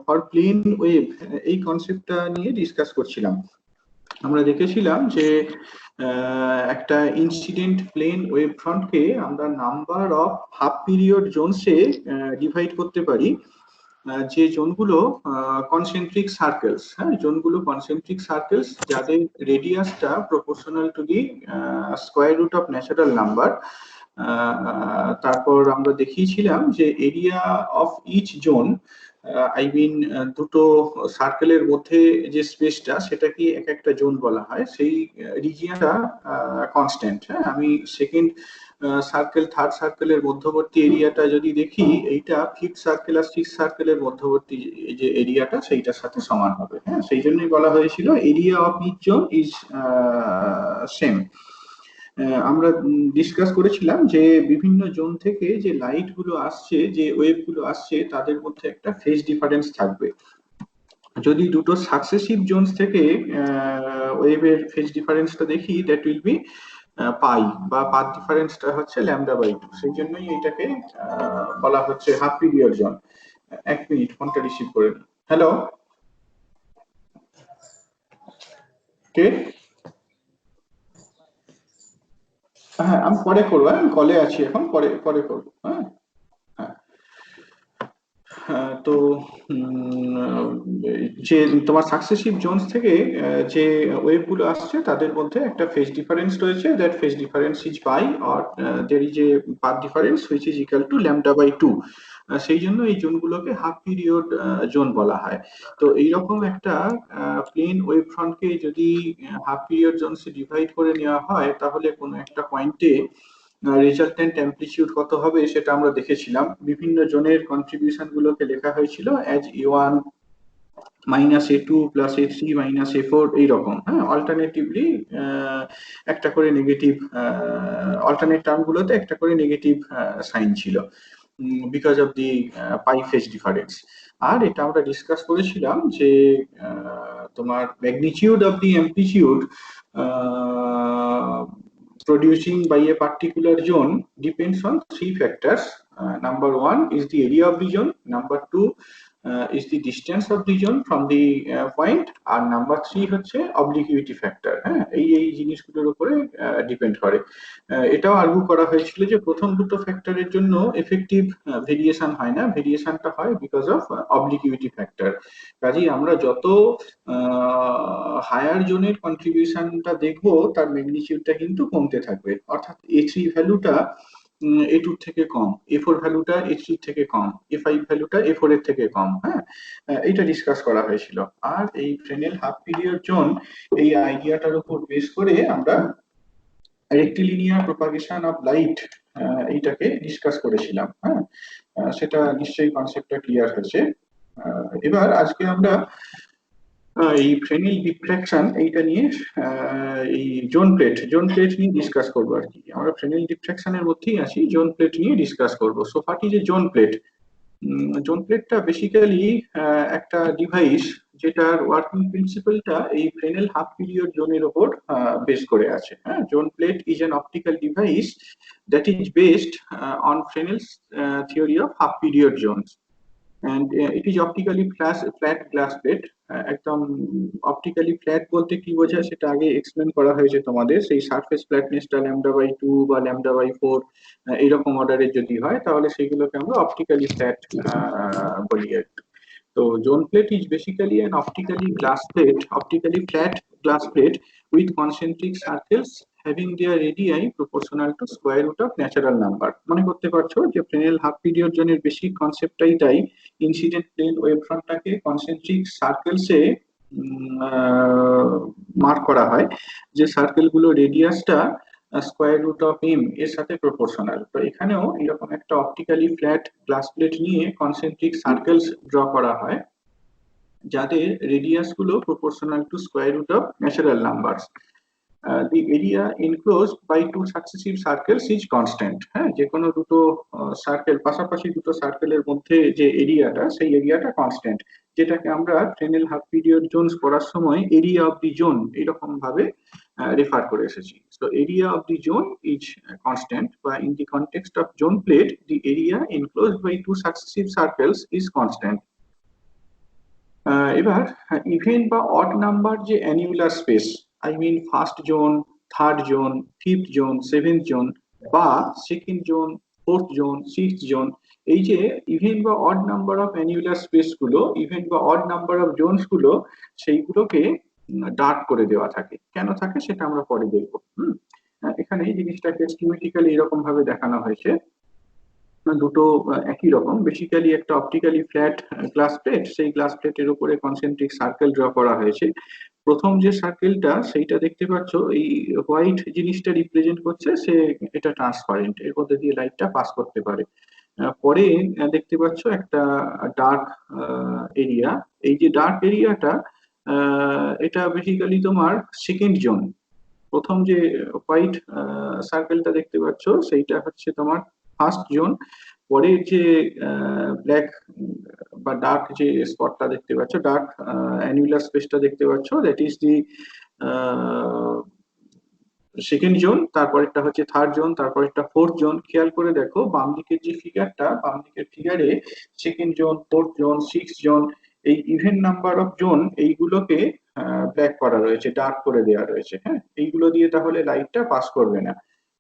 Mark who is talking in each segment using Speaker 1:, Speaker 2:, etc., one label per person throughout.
Speaker 1: For plane wave এই কনসেপ্টটা নিয়ে ডিসকাস করছিলাম। আমরা দেখেছিলাম যে একটা ইনসিডেন্ট প্লেন ওয়েভ ফ্রন্টকে আমরা নাম্বার অফ হাফ পিরিয়ড জোনসে ডিভাইড করতে পারি, যে জোনগুলো কনসেন্ট্রিক সার্কেলস, হ্যাঁ, জোনগুলো কনসেন্ট্রিক সার্কেলস যাদের রেডিয়াসটা proportional to the square root of natural number. তারপর আমরা দেখিয়েছিলাম যে area of each zone, I mean দুটো সার্কেলের মধ্যে যে স্পেসটা সেটাকে এক একটা জোন বলা হয়, সেই রিজিয়নটা কনস্ট্যান্ট। হ্যাঁ, আমি সেকেন্ড সার্কেল থার্ড সার্কেলের মধ্যবর্তী এরিয়াটা যদি দেখি, এইটা ফিফথ সার্কেল আর সিক্স সার্কেলের মধ্যবর্তী যে এরিয়াটা সেইটার সাথে সমান হবে। হ্যাঁ, সেই জন্যই বলা হয়েছিল area of each zone is same. আমরা ডিসকাস করেছিলাম যে বিভিন্ন জোন থেকে যে লাইট গুলো আসছে, যে ওয়েভ গুলো আসছে, তাদের মধ্যে একটা ফেজ ডিফারেন্স থাকবে। যদি দুটো সাকসেসিভ জোনস থেকে ওয়েভের ফেজ ডিফারেন্সটা দেখি, দ্যাট উইল বি পাই, বা পাথ ডিফারেন্সটা হচ্ছে λ/2। সেই জন্যই এটাকে বলা হচ্ছে হাফ পিরিয়ড জোন। এক মিনিট, ফোনটা রিসিভ করে নিই। হ্যালো, কে? হ্যাঁ, আমি পরে করবো, আমি কলে আছি এখন, পরে পরে করবো। হ্যাঁ, তো যে তোমার সাকসেসিভ জোনস থেকে যে ওয়েভ গুলো আসছে তাদের মধ্যে একটা ফেজ ডিফারেন্স রয়েছে, that phase difference is pi, or there is a path difference which is equal to λ/2। সেই জন্য এই জোনগুলোকে হাফ পিরিয়ড জোন বলা হয়। তো এইরকম একটা প্লেন ওয়েভ ফ্রন্টকে যদি হাফ পিরিয়ড জোনসে ডিভাইড করে নেওয়া হয়, তাহলে কোনো একটা পয়েন্টে রেজাল্টেন্ট অ্যামপ্লিটিউড কত হবে সেটা আমরা দেখেছিলাম। বিভিন্ন জোনের কন্ট্রিবিউশন গুলোকে লেখা হয়েছিল as A1 -A2 plus A3 -A4 এইরকম। হ্যাঁ, অল্টারনেটিভলি একটা করে নেগেটিভ, অল্টারনেট টার্ম গুলোতে একটা করে নেগেটিভ সাইন ছিল because of the pi phase difference. আর এটা আমরা ডিসকাস করেছিলাম যে তোমার magnitude of the amplitude producing by a particular zone depends on three factors. Number one is the area of the zone, number two is the distance of the zone from the point, আর number three হচ্ছে obliquity factor. হ্যাঁ, এই জিনিসগুলোর উপরে depend করে। এটাও argue করা হয়েছিল যে প্রথম দুটো ফ্যাক্টরের জন্য এফেক্টিভ ভেরিয়েশন হয় না, ভেরিয়েশনটা হয় বিকজ অফ অবলিকুইটি ফ্যাক্টর। কাজেই আমরা যত হায়ার জোনের কন্ট্রিবিউশনটা দেখবো, তার ম্যাগনিটিউডটা কিন্তু কমতে থাকবে। অর্থাৎ A3 ভ্যালুটা A2 থেকে কম, A4 ভ্যালুটা A3 থেকে কম, A5 ভ্যালুটা A4 এর থেকে কম। হ্যাঁ, এটা ডিসকাস করা হয়েছিল। আর এই ফ্রেনেল হাফ পিরিয়ড জোন, এই আইডিয়াটার উপর বেস করে আমরা রেক্টিলিনিয়ার প্রপাগেশন অফ লাইট এইটাকে ডিসকাস করেছিলাম। হ্যাঁ, সেটা নিশ্চয়ই কনসেপ্টটা ক্লিয়ার হয়েছে। এবার আজকে আমরা এই ফ্রেনেল ডিফ্র্যাকশন এইটা নিয়ে, এই জোন প্লেট নিয়ে ডিসকাস করবো আর কি। আমরা ফ্রেনেল ডিফ্র্যাকশনের মধ্যেই আছি, জোন প্লেট নিয়ে ডিসকাস করবো। So what is a zone plate? Zone প্লেটটা বেসিক্যালি একটা ডিভাইস যেটার ওয়ার্কিং প্রিন্সিপালটা এই ফ্রেনেল হাফ পিরিয়ড জোনের উপর বেস করে আছে। হ্যাঁ, zone plate is an optical device that is based on Fresnel's theory of half period zones, and it is optically flat glass plate। একদম অপটিক্যালি ফ্ল্যাট বলতে কি বোঝায় সেটা আগে এক্সপ্লেন করা হয়েছে তোমাদের। সেই সারফেস ফ্ল্যাটনেসটা λ/2 বা λ/4 এইরকম অর্ডারের যদি হয়, তাহলে সেগুলোকে আমরা অপটিক্যালি ফ্ল্যাট বলি আর কি। তো zone plate is basically an optically flat glass plate with concentric circles having their radii proportional to square root of natural number। মনে করতে পারছো যে ফ্রেনেল হাফ পিরিয়ড জোনের বেসিক কনসেপ্টটাই তাই। ইনসিডেন্ট প্লেন ওয়েভ ফ্রন্টটাকে কনসেন্ট্রিক সার্কেলসে মার্ক করা হয়, যে সার্কেলগুলো রেডিয়াসটা স্কোয়ার রুট অফ এম এর সাথে প্রপোর্শনাল। তো এখানেও এরকম একটা অপটিক্যালি ফ্ল্যাট গ্লাস প্লেট নিয়ে কনসেন্ট্রিক সার্কেলস ড্র করা হয়, যাদের রেডিয়াস গুলো proportional to square root of natural numbers. the area enclosed by two successive circles is constant। হ্যাঁ, যে কোনো দুটো সার্কেল, পাশাপাশি দুটো সার্কেলের মধ্যে যে এরিয়াটা, সেই এরিয়াটা কনস্ট্যান্ট, যেটাকে আমরা ফ্রেনেল হাফ পিরিয়ড জোনস পড়ার সময় এরিয়া অফ দি জোন এরকম ভাবে রেফার করে এসেছি। So area of the zone is constant, but in the context of zone plate the area enclosed by two successive circles is constant। এবার even বা odd number যে annular space, I mean first zone, third zone, fifth zone, seventh zone, বা second zone, fourth zone, sixth zone, এই যে even বা odd number of annular space গুলো, even বা odd number of zones গুলো, সেইগুলোকে dark করে দেওয়া থাকে। কেন থাকে সেটা আমরা পরে দেখবো। এখানে এই জিনিসটাকে স্কিমেটিক্যালি এরকম ভাবে দেখানো হয়েছে। দুটো একই রকম, বেসিক্যালি একটা অপটিক্যালি ফ্ল্যাট গ্লাস প্লেট, সেই গ্লাস প্লেটের উপরে কনসেন্ট্রিক সার্কেল ড্র করা হয়েছে। প্রথম যে সার্কেলটা সেইটা দেখতে পাচ্ছ, এই হোয়াইট জিনিসটা রিপ্রেজেন্ট করছে সে এটা ট্রান্সপারেন্ট, এর মধ্যে দিয়ে লাইটটা পাস করতে পারে। পরে দেখতে পাচ্ছ একটা ডার্ক এরিয়া। এই যে ডার্ক এরিয়াটা, এটা বেসিক্যালি তোমার সেকেন্ড জোন। প্রথম যে হোয়াইট সার্কেলটা দেখতে পাচ্ছ সেইটা হচ্ছে তোমার ফার্স্ট জোন। পরের যে ব্ল্যাক বা ডার্ক যে স্পটটা দেখতে পাচ্ছ, ডার্ক অ্যানুলার স্পেসটা দেখতে পাচ্ছ, that is the second zone. তারপরেরটা হচ্ছে থার্ড জোন, তারপরেরটা ফোর্থ জোন। খেয়াল করে দেখো বাম দিকের যে ফিগারটা, বাম দিকের ফিগারে second zone, fourth zone, six zone, এই ইভেন নাম্বার অফ জোন এইগুলোকে ব্ল্যাক করা রয়েছে, ডার্ক করে দেওয়া রয়েছে। হ্যাঁ, এইগুলো দিয়ে তাহলে লাইটটা পাস করবে না।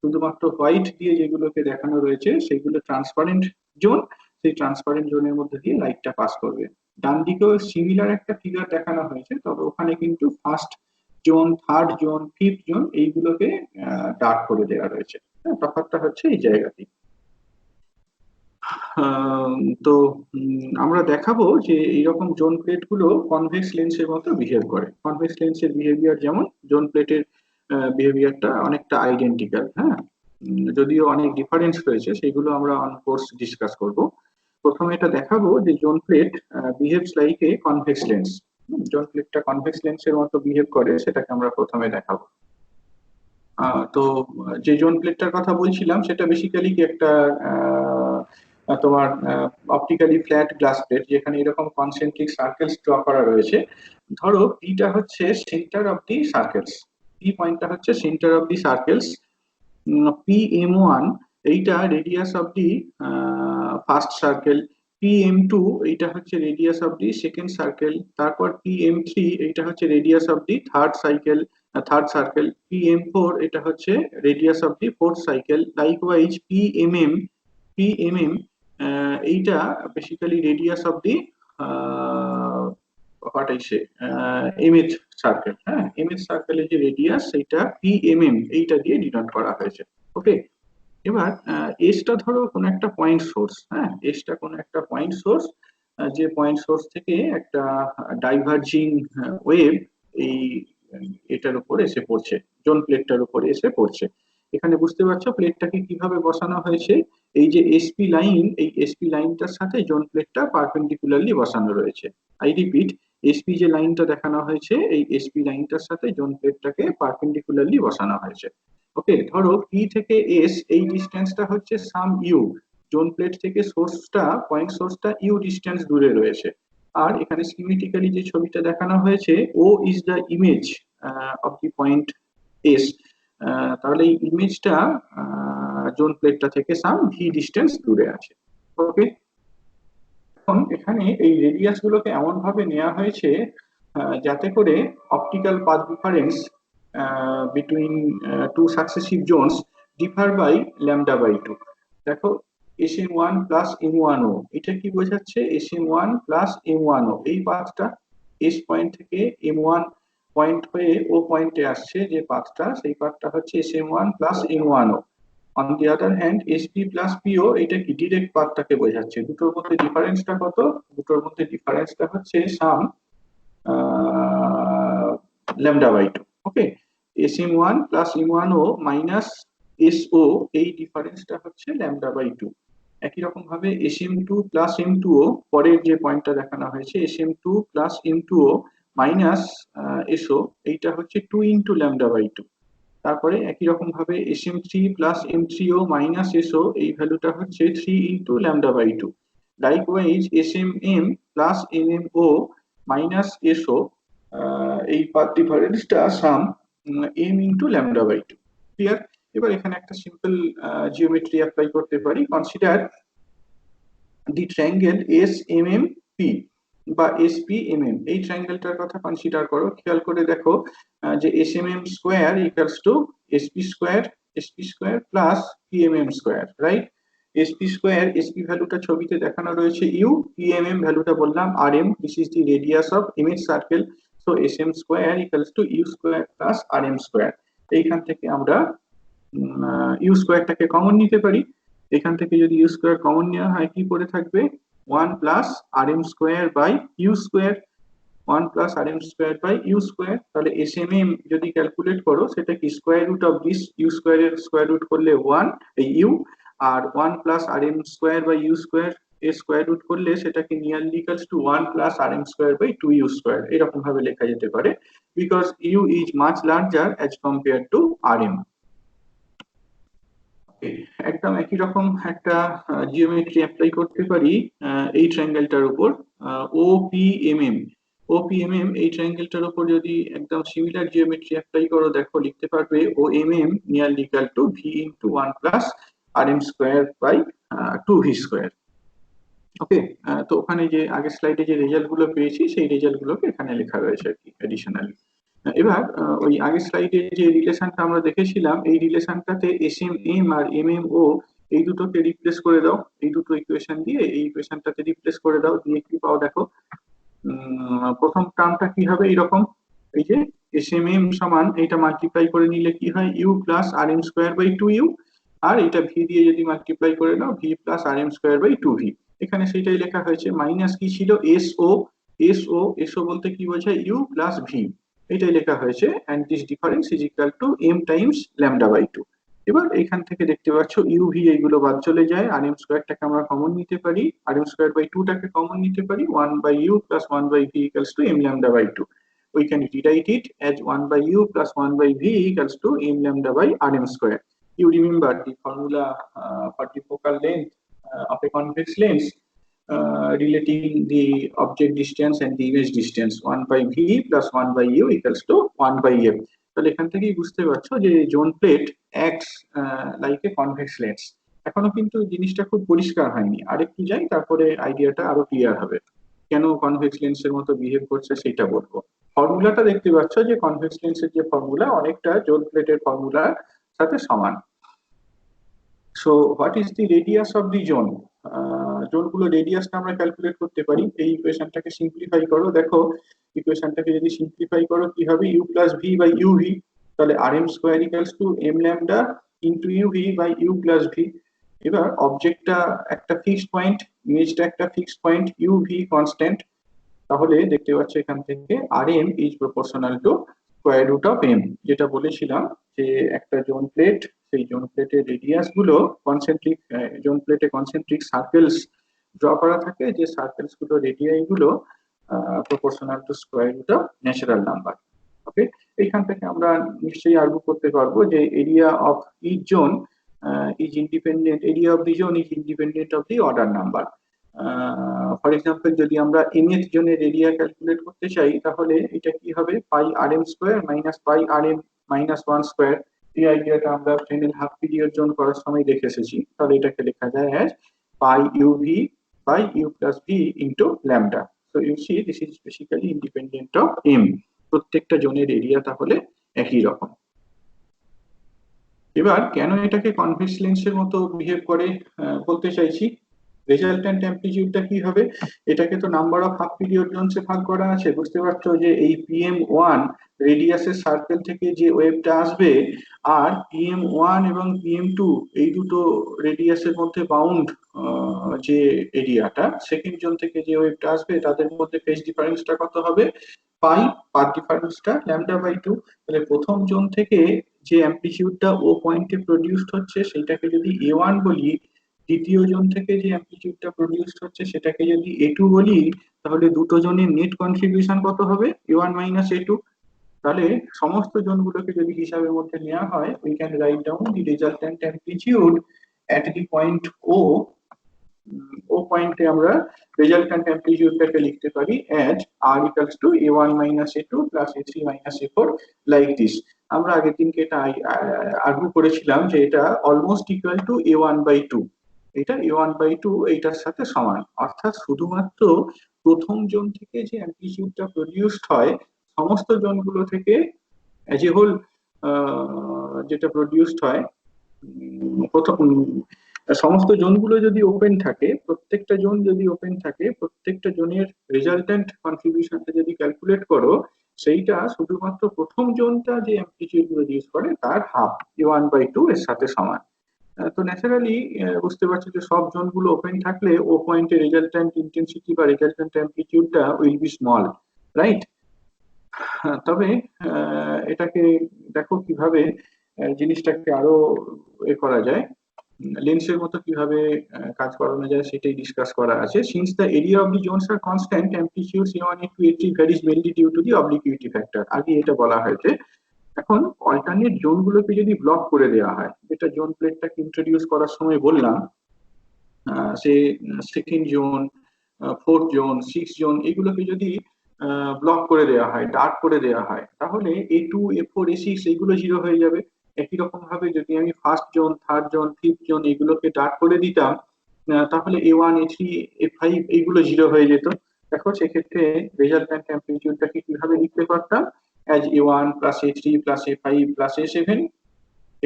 Speaker 1: শুধুমাত্র হোয়াইট দিয়ে যেগুলোকে দেখানো রয়েছে সেগুলো ট্রান্সপারেন্ট জোন, সেই ট্রান্সপারেন্ট জোনের মধ্যে দিয়ে লাইটটা পাস করবে। ডান দিকেও সিমিলার একটা ফিগার দেখানো হয়েছে, তবে ওখানে কিন্তু first zone, third zone, fifth zone এইগুলোকে ডার্ক করে দেওয়া রয়েছে। হ্যাঁ, তফাৎটা হচ্ছে এই জায়গাতেই। আহ, তো আমরা দেখাবো যে এইরকম জোন প্লেট গুলো কনভেক্স লেন্সের মতো বিহেভ করে। কনভেক্স লেন্সের বিহেভিয়ার যেমন, জোন প্লেটের বিহেভিয়ারটা অনেকটা আইডেন্টিক্যাল। হ্যাঁ, যদিও অনেক ডিফারেন্স রয়েছে, সেগুলো আমরা অন কোর্স ডিসকাস করব। প্রথমে এটা দেখাবো যে zone plate behaves like a convex lens. Zone প্লেটটা কনভেক্স লেন্সের মতো বিহেভ করে সেটাকে আমরা প্রথমে দেখাবো। তো যে জোন প্লেটটার কথা বলছিলাম সেটা বেসিক্যালি কি একটা তোমার অপটিক্যালি ফ্ল্যাট গ্লাস প্লেট, যেখানে এরকম কনসেন্ট্রিক সার্কেলস ড্র করা রয়েছে। ধরো পিটা হচ্ছে centre of the circles, P পয়েন্টটা হচ্ছে centre of the circles. P M one এইটা radius of the first circle, P M two এইটা হচ্ছে radius of the second circle, তারপর পি এম থ্রি এইটা হচ্ছে radius of the third cycle, third circle, P M four এটা হচ্ছে radius of the fourth cycle. Likewise P M M, P M M এইটা basically radius of the what I say MH circle. হ্যাঁ, এমএচ সার্কেলের যে radius সেইটা P M M এইটা দিয়ে ডিনোট করা হয়েছে। ওকে, এবার এসটা ধরো কোনো একটা পয়েন্ট সোর্স। হ্যাঁ, এসটা কোনো একটা পয়েন্ট সোর্স, যে পয়েন্ট সোর্স থেকে একটা ডাইভার্জিং ওয়েভ এই এটার উপর এসে পড়ছে, জোন প্লেটটার উপরে এসে পড়ছে। এখানে বুঝতে পারছো প্লেটটাকে কিভাবে বসানো হয়েছে। এই যে এসপি লাইন, এই এসপি লাইনটার সাথে জোন প্লেটটা পারপেন্ডিকুলারলি বসানো রয়েছে। আই রিপিট, এসপি যে লাইনটা দেখানো হয়েছে এই এসপি লাইনটার সাথে জোন প্লেটটাকে পারপেন্ডিকুলারলি বসানো হয়েছে। ওকে, ধরো পি থেকে এস এই ডিস্টেন্সটা হচ্ছে সাম ইউ, জোন প্লেট থেকে সোর্সটা, পয়েন্ট সোর্সটা ইউ ডিস্টেন্স দূরে রয়েছে। আর এখানে সিমেট্রিক্যালি যে ছবিটা দেখানো হয়েছে, O is the image of the point S. তাহলে এই ইমেজটা জোন প্লেটটা থেকে সাম ভি ডিস্টেন্স দূরে আছে। ওকে, এখন এখানে এই রেডিয়াস গুলোকে এমন ভাবে নেওয়া হয়েছে যাতে করে optical path difference between two successive zones differ by lambda by two. দেখো S M one plus M one O, এটা কি বোঝাচ্ছে? S M one plus M one O, এই পাথটা এস পয়েন্ট থেকে এম ওয়ান পয়েন্ট হয়ে O পয়েন্টে আসছে, যে পাথটা সেই পাথটা হচ্ছে S M one plus M one O. On the other hand SP plus PO এটা কি ডিরেক্ট পাথটাকে বোঝাচ্ছে। দুটোর মধ্যে ডিফারেন্সটা কত? দুটোর মধ্যে ডিফারেন্সটা হচ্ছে sum lambda by two. Okay, S M one plus M one O minus S O, এই ডিফারেন্সটা হচ্ছে ল্যামডা বাই টু। একই রকম ভাবে S M two plus M two O, পরের যে পয়েন্টটা দেখানো হয়েছে S M two plus M two O minus S O, এইটা হচ্ছে two into lambda by two. তারপরে একই রকম ভাবে S M three plus M three O minus S O, এই ভ্যালুটা হচ্ছে three into lambda by two. Likewise S M M plus M M O minus S O, এই পাথ ডিফারেন্সটা sum M into lambda by two. Clear? এবার এখানে একটা simple geometry apply করতে পারি। Consider the triangle SMMP. বা SPMM, এই ট্রায়াঙ্গেলটার কথা কনসিডার করো, খেয়াল করে দেখো যে SMM square equals two SP square plus PMM square, right? SP ভ্যালুটা ছবিতে দেখানো রয়েছে ইউ, PMM ভ্যালুটা বললাম RM, this is the radius of image circle. So SM square equals to u square plus RM square. এইখান থেকে আমরা you স্কোয়ারটাকে common নিতে পারি। এখান থেকে যদি ইউ স্কোয়ার কমন নেওয়া হয় কি পড়ে থাকবে, 1 plus RM square by u square, 1 plus RM square by u square. তাহলে SMM যদি ক্যালকুলেট করো সেটা কি, square root of this u স্কোয়ারের স্কোয়ার রুট করলে 1 এই ইউ, আর 1 plus RM square by u square এর স্কোয়ার রুট করলে সেটাকে nearly equals to 1 plus RM square by 2 u square, এরকম ভাবে লেখা যেতে পারে, because u is much larger as compare to RM। একদম একই রকম একটা জিওমেট্রি অ্যাপ্লাই করতে পারি এই ট্রায়াঙ্গেলটার উপর, OPMM। OPMM এই ট্রায়াঙ্গেলটার উপর যদি একদম সিমিলার জিওমেট্রি অ্যাপ্লাই করো, দেখো লিখতে পারবে OMM nearly equal to V into 1 plus RM square by 2V square. Okay, তো ওখানে যে আগের স্লাইডে যে রেজাল্ট গুলো পেয়েছি সেই রেজাল্ট গুলোকে এখানে লেখা রয়েছে আর কি এডিশনালি। এবার ওই আগের স্লাইডে যে রিলেশনটা আমরা দেখেছিলাম, এই রিলেশনটাতে SMM আর MMO এই দুটোকে রিপ্লেস করে দাও, এই দুটো ইকুয়েশন দিয়ে এই ইকুয়েশনটাতে রিপ্লেস করে দাও, দিয়ে কি পাও দেখো। প্রথম টার্মটা কি হবে এইরকম, এই যে SMM সমান এইটা মাল্টিপ্লাই করে নিলে কি হয়, U plus RM square by 2U, আর এটা ভি দিয়ে যদি মাল্টিপ্লাই করে নাও, V plus RM square by 2V। এখানে সেটাই লেখা হয়েছে, মাইনাস কি ছিল, এসও বলতে কি বোঝায়, ইউ প্লাস ভি, এটাই লেখা হয়েছে, and this difference is equal to m times lambda by 2। এবার এখান থেকে দেখতে পাচ্ছ ইউ ভি এইগুলো বাদ চলে যায়, আর এম স্কোয়ারটাকে আমরা কমন নিতে পারি, আর এম স্কোয়ার বাই 2 টাকে কমন নিতে পারি, 1 by you plus 1 by v equals to M lambda by 2। We can rewrite it as 1 by u plus 1 by v equals to m lambda by rm square. You remember the formula for the focal length of a convex lens, relating the object distance and the image distance, 1 by v plus 1 by u equals to 1 by f. তাহলে এখান থেকেই বুঝতে পারছো যে zone plate acts like a convex lens. এখনো কিন্তু জিনিসটা খুব পরিষ্কার হয়নি, আরেকটু যাই তারপরে আইডিয়াটা আরো ক্লিয়ার হবে, কেন কনভেক্স লেন্সের মতো বিহেভ করছে সেটা বলবো। ফর্মুলাটা দেখতে পাচ্ছ যে কনভেক্স লেন্সের যে ফর্মুলা অনেকটা জোন প্লেটের ফর্মুলার সাথে সমান। So what is the radius of the zone, জোনগুলো রেডিয়াসটা আমরা ক্যালকুলেট করতে পারি। এই ইকুয়েশনটাকে সিম্পলিফাই করো, দেখো ইকুয়েশনটাকে যদি সিম্পলিফাই করো কি হবে, U plus V by U V, তাহলে R M square equals to M lambda into U V by you plus V. এবার অবজেক্টটা একটা ফিক্সড পয়েন্ট, ইমেজটা একটা fixed point, U V constant, তাহলে দেখতে পাচ্ছ এখান থেকে R M is proportional to square root of M. যেটা বলেছিলাম যে একটা জোন প্লেট, সেই জোন প্লেটের রেডিয়াস গুলো কনসেন্ট্রিক, জোন প্লেটে কনসেন্ট্রিক সার্কেলস ড্র করা থাকে, যে সার্কেলস গুলো রেডিয়াই গুলো proportional to square root of natural number. Okay, এইখান থেকে আমরা নিশ্চয়ই আর্গু করতে পারবো যে area of each zone is independent, area of the zone is independent of the order number. For example যদি আমরা mth জোনের এরিয়া ক্যালকুলেট করতে চাই, তাহলে এটা কি হবে, pi R M square minus pi R M minus 1 square. এই আইডিয়াটা আমরা ফ্রেনেল হাফ পিরিয়ড জোন করার সময় দেখে এসেছি, তাহলে এটাকে লেখা যায় as pi u V by you plus v into lambda. So you see this is basically independent of m. প্রত্যেকটা জোনের এরিয়া তাহলে একই রকম। এবার কেন এটাকে কনভেক্স লেন্সের মতো বিহেভ করে বলতে চাইছি, রেজাল্ট্যান্ট অ্যামপ্লিটিউডটা কি হবে, এটাকে তো নাম্বার অফ হাফ পিরিয়ড জোনসে ভাগ করা আছে, বুঝতে পারছো যে এই PM1 রেডিয়াসের সার্কেল থেকে যে ওয়েভটা আসবে, আর PM1 এবং PM2 এই দুটো রেডিয়াসের মধ্যে বাউন্ড যে এরিয়াটা, সেকেন্ড জোন থেকে যে ওয়েভটা আসবে তাদের মধ্যে ফেজ ডিফারেন্সটা কত হবে, পাই, পাথ ডিফারেন্সটা ল্যামডা বাই 2। তাহলে প্রথম জোন থেকে যে অ্যামপ্লিটিউডটা ও পয়েন্টে প্রডিউসড হচ্ছে সেটাকে যদি A1 বলি, দ্বিতীয় জোন থেকে যে অ্যামপ্লিটিউডটা প্রডিউসড হচ্ছে সেটাকে যদি A2 বলি, তাহলে দুটো জোনের নেট কন্ট্রিবিউশন কত হবে, A1 মাইনাস A2। তাহলে সমস্ত জোনগুলোকে যদি হিসাবের মধ্যে নেওয়া হয়, we can write down the resultant amplitude at the point O. O পয়েন্টে আমরা রেজাল্ট্যান্ট অ্যামপ্লিটিউডটাকে লিখতে পারি as R equals to A1 minus A2 plus A3 minus A4, like this. আমরা আগের দিনকে এটা আর্গু করেছিলাম যে এটা almost equal to A1 by 2, এটা A1 বাই 2 এইটার সাথে সমান, অর্থাৎ শুধুমাত্র প্রথম জোন থেকে যে অ্যামপ্লিটিউডটা প্রডিউসড হয় সমস্ত জোনগুলো থেকে অ্যাজ এ হোল যেটা প্রডিউসড হয়, প্রথম সমস্ত জোনগুলো যদি ওপেন থাকে, প্রত্যেকটা জোন যদি ওপেন থাকে, প্রত্যেকটা জোনের রেজাল্টেন্ট কন্ট্রিবিউশনটা যদি ক্যালকুলেট করো, সেইটা শুধুমাত্র প্রথম জোনটা যে অ্যামপ্লিটিউড প্রডিউস করে তার হাফ, A1/2 এর সাথে সমান। তো ন্যাচারালি বুঝতে পারছি যে সব জোনগুলো ওপেন থাকলে ও পয়েন্টে রেজাল্টেন্ট ইন্টেন্সিটি বা রেজাল্টেন্ট অ্যামপ্লিটিউডটা উইল বি স্মল, রাইট? তবে এটাকে দেখো কিভাবে জিনিসটাকে আরো এ করা যায়, লেন্সের মতো কিভাবে কাজ করানো যায় সেটাই ডিসকাস করা আছে। Since the area of the zones are constant, amplitude A1 to A3 varies mainly due to the obliquity factor, আগে এটা বলা হয়েছে। এখন অল্টারনেট জোনগুলোকে যদি ব্লক করে দেওয়া হয়, যেটা জোন প্লেটটাকে ইন্ট্রোডিউস করার সময় বললাম, সে second zone, fourth zone, six zone, এগুলোকে যদি ব্লক করে দেওয়া হয়, ডার্ক করে দেওয়া হয়, তাহলে A2, A4, A6 এগুলো জিরো হয়ে যাবে। একই রকম ভাবে যদি আমি first zone, third zone, fifth zone এগুলোকে ডার্ক করে দিতাম, তাহলে A1, A3, A5 এইগুলো জিরো হয়ে যেত। দেখো সেক্ষেত্রে রেজাল্টেন্ট অ্যামপ্লিটিউডটাকে কিভাবে লিখতে পারতাম, as A1 plus A3 plus A5 plus A7।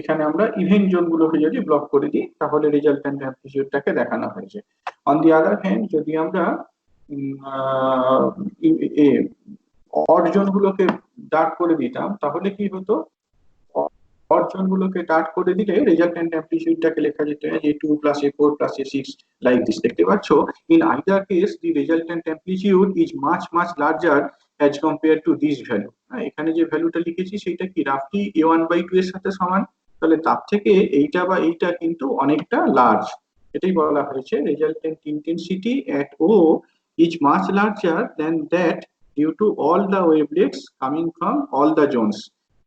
Speaker 1: এখানে আমরা ইভেন্ট জোন গুলোকে যদি ব্লক করে দিই তাহলে রেজাল্টেন্ট অ্যামপ্লিটিউডটাকে দেখানো হয়েছে। অন দি আদার হ্যান্ড যদি আমরা অড জোন গুলোকে ডার্ক করে দিতাম তাহলে কি হতো, অড জোন গুলোকে ডার্ক করে দিলে রেজাল্টেন্ট অ্যামপ্লিটিউডটাকে লেখা যেত A2 plus A4 plus A6 like this. দেখতে পাচ্ছ, in either case the resultant amplitude is much much larger as compare to this value. এখানে যে ভ্যালুটা লিখেছি সেটা কি রাফলি A1/2 এর সাথে সমান, তাহলে তার থেকে এইটা বা এইটা কিন্তু অনেকটা লার্জ। এটাই বলা হয়েছে resultant intensity at O is much larger than that due to all the wavelets coming from all the zones.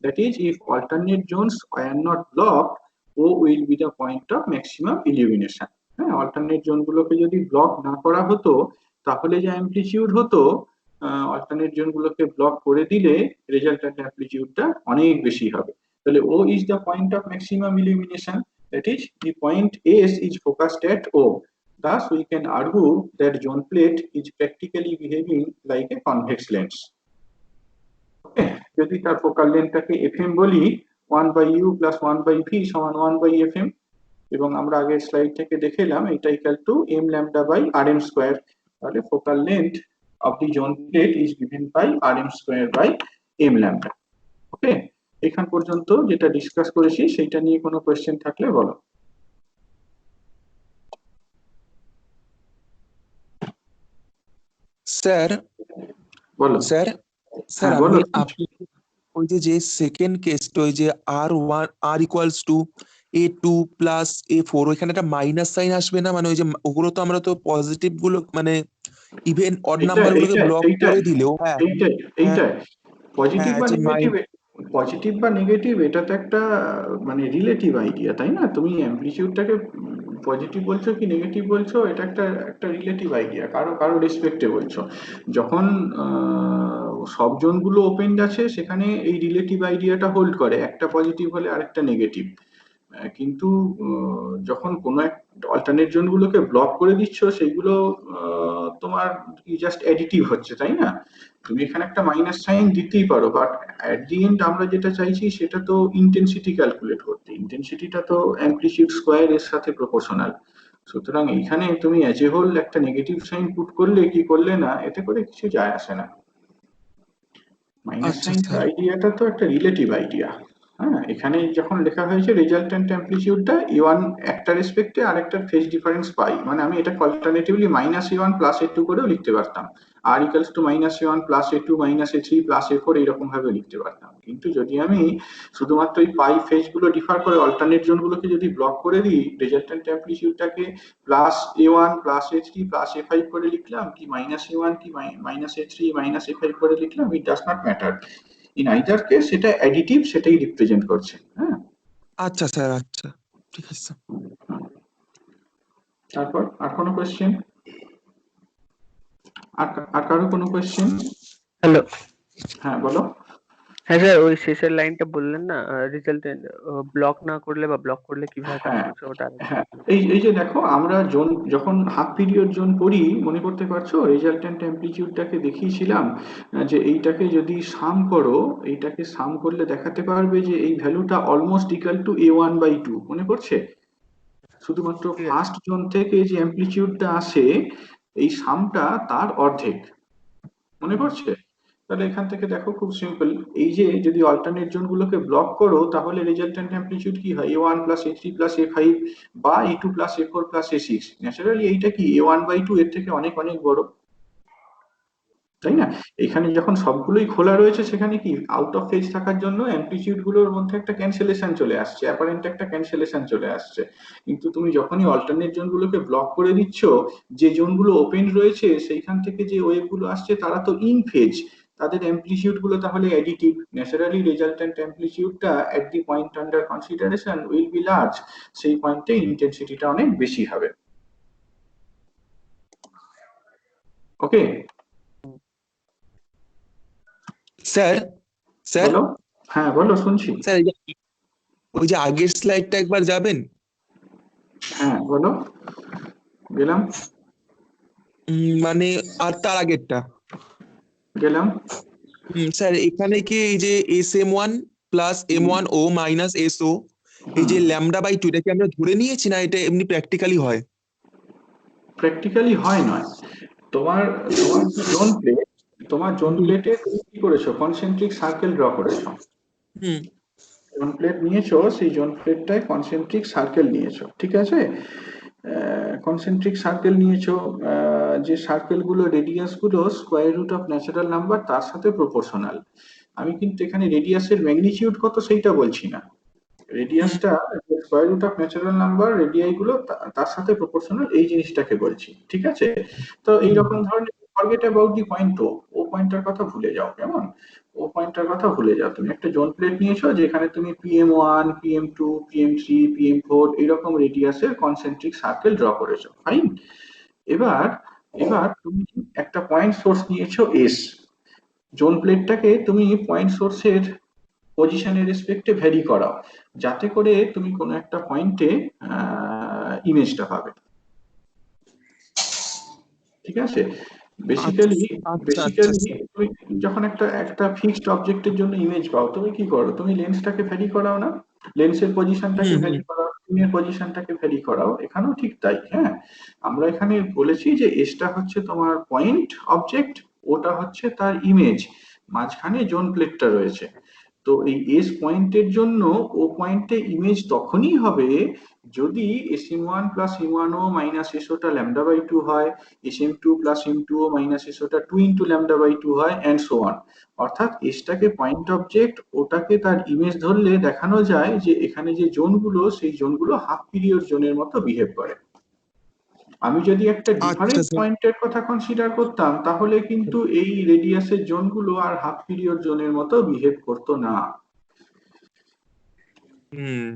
Speaker 1: That is, if alternate zones are not blocked, O will be the point of maximum illumination. হ্যাঁ, alternate zone গুলোকে যদি block না করা হতো তাহলে যে amplitude হতো, alternate zone গুলোকে ব্লক করে দিলে রেজাল্টেন্ট অ্যামপ্লিটিউডটা অনেক বেশি হবে। তাহলে O is the point of maximum illumination, that is the point S is focused at O. Thus we can argue that zone plate is practically behaving like a convex lens. Okay, যদি তার focal লেন্থটাকে FM বলি, 1/U plus 1/V সমান 1/FM, এবং আমরা আগের slide থেকে দেখে এলাম এটা equal to m lambda by rm square। তাহলে focal length of the zone plate is given by rm square by m lambda। Okay, এখান পর্যন্ত যেটা ডিসকাস করেছি সেইটা নিয়ে কোনো কোয়েশ্চেন থাকলে বলো।
Speaker 2: স্যার
Speaker 1: বলো
Speaker 2: স্যার স্যার
Speaker 1: বলো।
Speaker 2: আমি আপনি ওই যে সেকেন্ড কেসটা, ওই যে R equals to A2 plus A4, ওইখানে একটা মাইনাস সাইন আসবে না? মানে ওই যে ওগুলো তো আমরা তো পজিটিভ গুলো মানে ইভেন অড নাম্বার গুলোকে ব্লক করে দিলেও
Speaker 1: এইটাই পজিটিভ বা
Speaker 2: যে
Speaker 1: নেগেটিভ, পজিটিভ বা নেগেটিভ এটা তো একটা মানে রিলেটিভ আইডিয়া, তাই না? তুমি অ্যামপ্লিটিউডটাকে পজিটিভ বলছো কি নেগেটিভ বলছো, এটা একটা একটা রিলেটিভ আইডিয়া, কারো কারো রেসপেক্টে বলছো। যখন সব জোনগুলো ওপেন আছে সেখানে এই রিলেটিভ আইডিয়াটা হোল্ড করে, একটা পজিটিভ হলে আরেকটা নেগেটিভ। কিন্তু যখন কোনো এক অল্টারনেট জোনগুলোকে ব্লক করে দিচ্ছ সেগুলো তোমার জাস্ট অ্যাডিটিভ হচ্ছে, তাই না? তুমি এখানে একটা মাইনাস সাইন দিতেই পারো, বাট অ্যাট দি এন্ড আমরা যেটা চাইছি সেটা তো ইন্টেন্সিটি ক্যালকুলেট করতে, ইন্টেন্সিটিটা তো অ্যামপ্লিটিউড স্কোয়ার এর সাথে প্রপোর্শনাল। সুতরাং এখানে তুমি অ্যাজ এ হোল একটা নেগেটিভ সাইন পুট করলে কি করলে না, এতে করে কিছু যায় আসে না। মাইনাস সাইন আইডিয়াটা তো একটা রিলেটিভ আইডিয়া। হ্যাঁ, এখানে যখন লেখা হয়েছে রেজাল্টেন্ট অ্যামপ্লিটিউডটা A1 একটা রেসপেক্টে আরেকটার ফেজ ডিফারেন্স পাই, মানে আমি এটা অল্টারনেটিভলি -A1 প্লাস A2 করেও লিখতে পারতাম, R equals to -A1 plus A2 -A3 plus A4 এইরকম ভাবে লিখতে পারতাম। কিন্তু যদি আমি শুধুমাত্র এই পাই ফেজ গুলো ডিফার করে অল্টারনেট জোন গুলোকে যদি ব্লক করে দিই, রেজাল্টেন্ট অ্যামপ্লিটিউডটাকে +A1 +A3 +A5 করে লিখলাম, কি -A1 কি -A3 -A5 করে লিখলাম, it does not matter. In either case সেটা অ্যাডিটিভ, সেটাই রিপ্রেজেন্ট করছে। হ্যাঁ,
Speaker 2: আচ্ছা স্যার, আচ্ছা ঠিক আছে।
Speaker 1: তারপর আর কোনো কোশ্চেন? আর কারো কোনো কোশ্চেন?
Speaker 3: হ্যালো,
Speaker 1: হ্যাঁ বলো।
Speaker 3: হ্যাঁ স্যার, ওই শেষের লাইনটা বললেন না, রেজাল্টেন্ট ব্লক না করলে বা ব্লক করলে কিভাবে কাজ
Speaker 1: হ্যাঁ
Speaker 3: করছে, ওটা আরেকবার
Speaker 1: হ্যাঁ,
Speaker 3: বলুন।
Speaker 1: এই যে দেখো আমরা জোন যখন হাফ পিরিয়ড জোন পড়ি, মনে করতে পারছো রেজাল্টেন্ট অ্যামপ্লিটিউডটাকে দেখিয়েছিলাম যে এইটাকে যদি সাম করো, এইটাকে সাম করলে দেখাতে পারবে যে এই ভ্যালুটা অলমোস্ট ইকুয়াল টু a1/2, মনে পড়ছে? শুধুমাত্র
Speaker 3: ঠিক আছে।
Speaker 1: ফার্স্ট জোন থেকে যে অ্যামপ্লিটিউডটা আসে, এই সামটা তার অর্ধেক, মনে পড়ছে? তাহলে এখান থেকে দেখো খুব সিম্পল, এই যে যদি অল্টারনেট জোন গুলোকে ব্লক করো তাহলে রেজাল্টেন্ট অ্যামপ্লিটিউড কি হয়, a1 plus a3 plus a5 বা a2 plus a4 plus a6। Naturally এইটা কি a1/2 এর থেকে অনেক অনেক বড়, তাই না? এখানে যখন সবগুলোই খোলা রয়েছে সেখানে কি আউট অফ ফেজ থাকার জন্য অ্যামপ্লিটিউড গুলোর মধ্যে একটা ক্যান্সেলেশন চলে আসছে, অ্যাপারেন্ট একটা ক্যান্সেলেশন চলে আসছে। কিন্তু তুমি যখনই অল্টারনেট জোন গুলোকে ব্লক করে দিচ্ছ, যে জোন গুলো ওপেন রয়েছে সেইখান থেকে যে ওয়েভ গুলো আসছে তারা তো ইন ফেজ, তাদের অ্যামপ্লিটিউড গুলো তাহলে অ্যাডিটিভ। ন্যাচারালি রেজাল্টেন্ট অ্যামপ্লিটিউডটা at the point under consideration will be large, সেই পয়েন্টে ইন্টেন্সিটিটা অনেক বেশি হবে। ওকে
Speaker 2: স্যার স্যার
Speaker 1: বলো, হ্যাঁ বলো, শুনছি।
Speaker 2: স্যার ওই যে আগের স্লাইডটা একবার যাবেন?
Speaker 1: হ্যাঁ বলো, গেলাম
Speaker 2: মানে আর তার আগেরটা।
Speaker 1: গেলাম।
Speaker 2: স্যার এখানে কি এই যে SM1 plus M1O minus SO, এই যে λ/2, এটা কি আমরা ধরে নিয়েছি না এটা এমনি প্র্যাকটিক্যালি হয়?
Speaker 1: প্র্যাকটিক্যালি হয় নয়, তোমার তোমার জোন প্লেট, তোমার জোন প্লেটে তুমি কি করেছো, কনসেন্ট্রিক সার্কেল ড্র করেছো।
Speaker 2: হুম
Speaker 1: জোন প্লেট নিয়েছো, সেই জোন প্লেটটায় কনসেন্ট্রিক সার্কেল নিয়েছো, ঠিক আছে? কনসেন্ট্রিক সার্কেল নিয়েছো, যে সার্কেল গুলো রেডিয়াস গুলো square root of natural number তার সাথে প্রপোর্শনাল। আমি কিন্তু এখানে রেডিয়াসের ম্যাগনিটিউড কত সেইটা বলছি না, রেডিয়াসটা square root of natural number radii গুলো তার সাথে প্রপোর্শনাল, এই জিনিসটাকে বলছি, ঠিক আছে? তো এইরকম ধরনের ফরগেট অ্যাবাউট দি পয়েন্ট ও পয়েন্টটার কথা ভুলে যাও, কেমন? ও পয়েন্টটার কথা ভুলে যাও, তুমি একটা জোন প্লেট নিয়েছো যেখানে তুমি PM1 PM2 PM3 PM4 এইরকম রেডিয়াসের কনসেন্ট্রিক সার্কেল ড্র করেছো, ফাইন। এবার এবার তুমি একটা পয়েন্ট সোর্স নিয়েছো এস, জোন প্লেটটাকে তুমি পয়েন্ট সোর্সের পজিশনের রেসপেক্টে ভ্যারি করাও, যাতে করে তুমি কোনো একটা পয়েন্টে ইমেজটা পাবে, ঠিক আছে? বেসিক্যালি
Speaker 2: আচ্ছা আচ্ছা
Speaker 1: বেসিক্যালি তুমি যখন একটা একটা ফিক্সড অবজেক্টের জন্য ইমেজ পাও, তুমি কি করো, তুমি লেন্সটাকে ভ্যারি করাও না, লেন্সের পজিশনটাকে
Speaker 2: হুম
Speaker 1: ভ্যারি করাও, স্ক্রিনের পজিশনটাকে ভ্যারি করাও, এখানেও ঠিক তাই। হ্যাঁ, আমরা এখানে বলেছি যে এসটা হচ্ছে তোমার পয়েন্ট অবজেক্ট, ওটা হচ্ছে তার ইমেজ, মাঝখানে জোন প্লেটটা রয়েছে। তো এই এস পয়েন্টের জন্য ও পয়েন্টে ইমেজ তখনই হবে যদি SM1 প্লাস M1O মাইনাস এসোটা λ/2 হয়, SM2 plus M2O minus এসোটা 2 into λ/2 হয়, অ্যান্ড সো অন। অর্থাৎ এসটাকে পয়েন্ট অবজেক্ট, ওটাকে তার ইমেজ ধরলে দেখানো যায় যে এখানে যে জোনগুলো, সেই জোনগুলো হাফ পিরিয়ড জোনের মতো বিহেভ করে। আমি যদি একটা
Speaker 2: আচ্ছা
Speaker 1: ডিফারেন্ট
Speaker 2: স্যার।
Speaker 1: পয়েন্টের কথা কনসিডার করতাম তাহলে কিন্তু এই রেডিয়াসের জোনগুলো আর হাফ পিরিয়ড জোনের মতো বিহেভ করতো না।
Speaker 2: হুম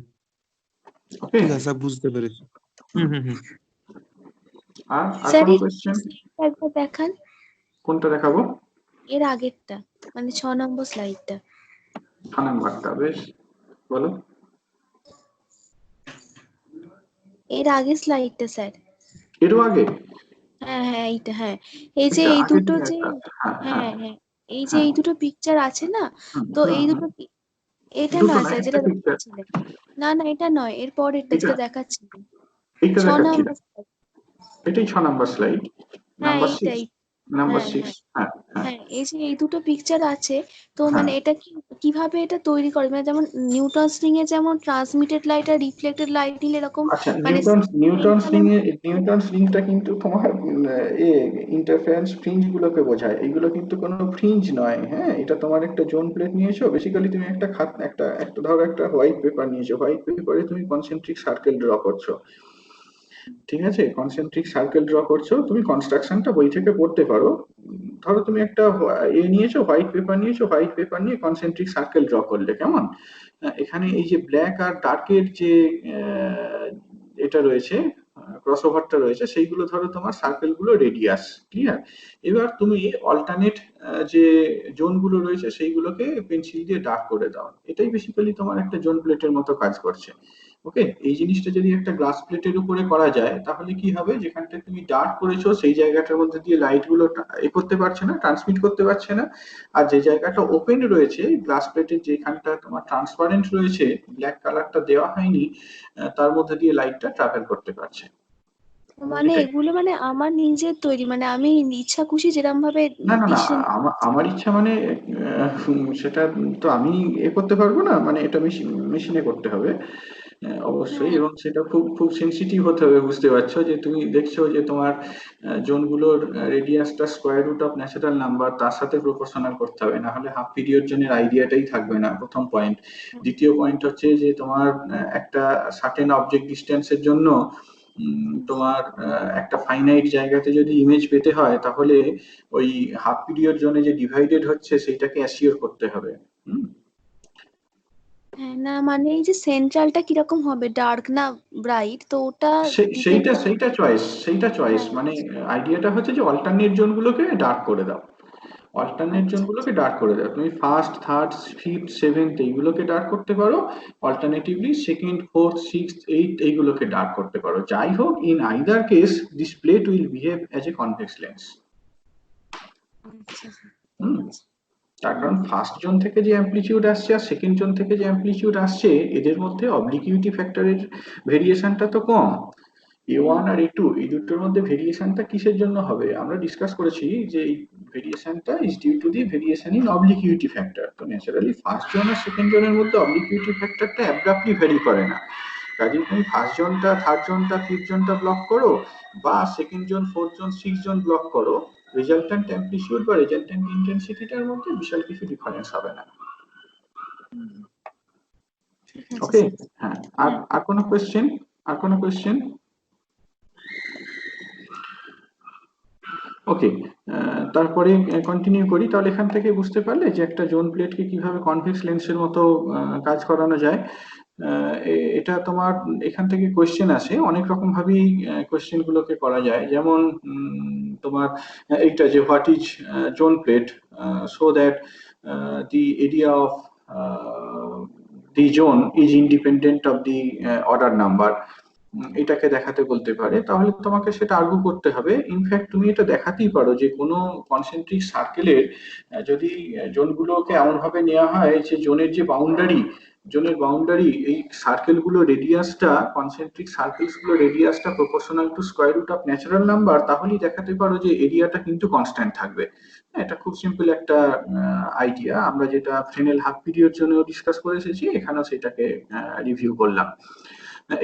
Speaker 1: ওকে,
Speaker 2: ঠিক আছে স্যার, বুঝতে পেরেছি। হুম হুম হুম
Speaker 1: আর
Speaker 4: স্যার
Speaker 1: কোনো
Speaker 4: এই
Speaker 1: কোয়েশ্চেন?
Speaker 4: স্লাইডটা একবার দেখান,
Speaker 1: কোনটা দেখাবো?
Speaker 4: এর আগেরটা, মানে 6 নম্বর স্লাইডটা।
Speaker 1: 6 নাম্বারটা, বেশ, বলো।
Speaker 4: এর আগের স্লাইডটা স্যার।
Speaker 1: এরও আগে?
Speaker 4: হ্যাঁ হ্যাঁ এইটা, হ্যাঁ এই যে
Speaker 1: এটা
Speaker 4: এই
Speaker 1: আগের
Speaker 4: দুটো
Speaker 1: দিনে
Speaker 4: যে,
Speaker 1: একটা আছে। হ্যাঁ হ্যাঁ
Speaker 4: হ্যাঁ হ্যাঁ এই যে
Speaker 1: হ্যাঁ,
Speaker 4: এই দুটো পিকচার আছে না,
Speaker 1: হুম
Speaker 4: তো
Speaker 1: হুম
Speaker 4: এই
Speaker 1: হুম।
Speaker 4: দুটো এটা
Speaker 1: দুটো
Speaker 4: নয়
Speaker 1: না,
Speaker 4: স্যার,
Speaker 1: একটা
Speaker 4: যেটা
Speaker 1: পিকচার,
Speaker 4: দেখাচ্ছিলেন। না না এটা নয়, এর পরেরটা
Speaker 1: এটা
Speaker 4: যেটা দেখাচ্ছিলেন।
Speaker 1: এইটা
Speaker 4: 6
Speaker 1: দেখাচ্ছিলাম,
Speaker 4: নম্বর slide।
Speaker 1: এটাই 6 নাম্বার স্লাইড,
Speaker 4: হ্যাঁ
Speaker 1: নাম্বার 6,
Speaker 4: এইটাই।
Speaker 1: নাম্বার
Speaker 4: হ্যাঁ
Speaker 1: 6।
Speaker 4: হ্যাঁ
Speaker 1: হ্যাঁ হ্যাঁ
Speaker 4: হ্যাঁ এই যে এই দুটো পিকচার আছে, তো
Speaker 1: হ্যাঁ।
Speaker 4: মানে এটা কিভাবে এটা তৈরি করে, মানে যেমন নিউটনস রিং এ যেমন ট্রান্সমিটেড লাইট আর রিফ্লেক্টেড লাইট নিলে এরকম
Speaker 1: আচ্ছা,
Speaker 4: মানে
Speaker 1: নিউটনস রিংটা কিন্তু তোমার ইন্টারফারেন্স ফ্রিঞ্জ গুলোকে বোঝায়, এগুলো কিন্তু কোনো ফ্রিঞ্জ নয়। হ্যাঁ, এটা তোমার একটা জোন প্লেট নিয়েছো, বেসিক্যালি তুমি একটা খাত একটা একটা ধরো একটা হোয়াইট পেপার নিয়েছো, হোয়াইট পেপারে তুমি কনসেন্ট্রিক সার্কেল ড্র করছো, ঠিক আছে? কনসেন্ট্রিক সার্কেল ড্র করছো, তুমি কনস্ট্রাকশনটা বই থেকে পড়তে পারো। ধরো তুমি একটা নিয়েছো, হোয়াইট পেপার নিয়েছো, হোয়াইট পেপার নিয়ে কনসেন্ট্রিক সার্কেল ড্র করলে, কেমন? এখানে এই যে ব্ল্যাক আর ডার্কের যে এটা রয়েছে, ক্রসওভারটা রয়েছে সেইগুলো ধরো তোমার সার্কেলগুলো রেডিয়াস, ক্লিয়ার? এবার তুমি অল্টারনেট যে জোনগুলো রয়েছে সেইগুলোকে পেন্সিল দিয়ে ডার্ক করে দাও, এটাই বেসিক্যালি তোমার একটা জোন প্লেটের মতো কাজ করছে। ওকে, এই জিনিসটা যদি একটা গ্লাস প্লেটের উপরে করা যায় তাহলে কি হবে, যেখানটা তুমি ডার্ক করেছো সেই জায়গাটার মধ্যে দিয়ে লাইট গুলো করতে পারছে না, ট্রান্সমিট করতে পারছে না, আর যে জায়গাটা ওপেন রয়েছে গ্লাস প্লেটের যেখানটা তোমার ট্রান্সপারেন্ট রয়েছে, ব্ল্যাক কালারটা দেওয়া হয়নি, তার মধ্যে দিয়ে লাইটটা ট্রাভেল করতে পারছে।
Speaker 4: মানে
Speaker 1: এটাই।
Speaker 4: এগুলো মানে আমার নিজের তৈরি, মানে আমি ইচ্ছা খুশি যেরকম ভাবে
Speaker 1: না না না,
Speaker 4: ডিসিশন।
Speaker 1: আমার ইচ্ছা মানে সেটা তো আমি করতে পারবো না, মানে এটা মেশিনে করতে হবে অবশ্যই,
Speaker 4: হ্যাঁ
Speaker 1: এবং সেটা খুব খুব সেনসিটিভ হতে হবে, বুঝতে পারছো যে তুমি দেখছো যে তোমার জোনগুলোর রেডিয়াসটা square root of natural number তার সাথে প্রপোর্শনাল করতে হবে, না হলে হাফ পিরিয়ড জোনের আইডিয়াটাই থাকবে না, প্রথম পয়েন্ট। দ্বিতীয় পয়েন্ট হচ্ছে যে তোমার একটা সার্টেন অবজেক্ট ডিস্টেন্সের জন্য তোমার একটা ফাইনাইট জায়গাতে যদি ইমেজ পেতে হয় তাহলে ওই হাফ পিরিয়ড জোনে যে ডিভাইডেড হচ্ছে সেইটাকে অ্যাসিওর করতে হবে।
Speaker 4: হ্যাঁ, না মানে এই যে সেন্ট্রালটা কিরকম হবে, ডার্ক না ব্রাইট, তো ওটা ডিপেন্ড
Speaker 1: সেইটা
Speaker 4: করে।
Speaker 1: সেইটা চয়েস,
Speaker 4: হ্যাঁ
Speaker 1: মানে আইডিয়াটা হচ্ছে যে অল্টারনেট জোনগুলোকে ডার্ক করে দাও, অল্টারনেট
Speaker 4: আচ্ছা
Speaker 1: জোনগুলোকে ডার্ক করে দাও, তুমি ফার্স্ট থার্ড ফিফথ সেভেন্থ এইগুলোকে ডার্ক করতে পারো, alternatively second fourth sixth eight এইগুলোকে ডার্ক করতে পারো। যাই হোক, in either case this plate will behave as a convex lens.
Speaker 4: আচ্ছা
Speaker 1: হুম,
Speaker 4: আচ্ছা।
Speaker 1: তার কারণ ফার্স্ট জোন থেকে যে অ্যামপ্লিটিউড আসছে আর সেকেন্ড জোন থেকে যে অ্যামপ্লিটিউড আসছে এদের মধ্যে অবলিকুইটি ফ্যাক্টরের ভেরিয়েশনটা তো কম। A1 আর A2 এই দুটোর মধ্যে ভেরিয়েশনটা কিসের জন্য হবে, আমরা ডিসকাস করেছি যে এই ভেরিয়েশনটা is due to the variation in obliquity factor. তো ন্যাচারালি ফার্স্ট জোন আর সেকেন্ড জোনের মধ্যে অবলিকুইটি ফ্যাক্টরটা অ্যাব্রাপ্টলি ভ্যারি করে না, কাজেই তুমি ফার্স্ট জোনটা থার্ড জোনটা ফিফথ জোনটা ব্লক করো বা second zone fourth zone six zone block করো, রেজাল্ট্যান্ট অ্যামপ্লিটিউড বা রেজাল্ট্যান্ট ইন্টেন্সিটিটার মধ্যে বিশাল কিছু ডিফারেন্স হবে না।
Speaker 4: ঠিক আছে
Speaker 1: ওকে,
Speaker 4: স্যার।
Speaker 1: হ্যাঁ, আর
Speaker 4: হ্যাঁ
Speaker 1: আর কোনো কোয়েশ্চেন? আর কোনো কোয়েশ্চেন? ওকে, তারপরে কন্টিনিউ করি তাহলে। এখান থেকে বুঝতে পারলে যে একটা জোন প্লেটকে কিভাবে কনভেক্স লেন্সের মতো কাজ করানো যায়। এটা তোমার এখান থেকে কোয়েশ্চেন আসে অনেক রকম ভাবেই, কোয়েশ্চেন গুলোকে করা যায়, যেমন তোমার এইটা যে what is zone plate, so that the area of the zone is independent of the order number, এটাকে দেখাতে বলতে পারে, তাহলে তোমাকে সেটা আর্গু করতে হবে। ইনফ্যাক্ট তুমি এটা দেখাতেই পারো যে কোনো কনসেন্ট্রিক সার্কেলের যদি জোনগুলোকে এমন ভাবে নেওয়া হয় যে জোনের বাউন্ডারি এই সার্কেল গুলো রেডিয়াসটা, কনসেন্ট্রিক সার্কেলস গুলো রেডিয়াসটা proportional to square root of natural number, তাহলেই দেখাতে পারো যে এরিয়াটা কিন্তু কনস্ট্যান্ট থাকবে। এটা খুব সিম্পল একটা আইডিয়া, আমরা যেটা ফ্রেনেল হাফ পিরিয়ড জন্য ডিসকাস করে এসেছি, এখানেও সেটাকে রিভিউ করলাম।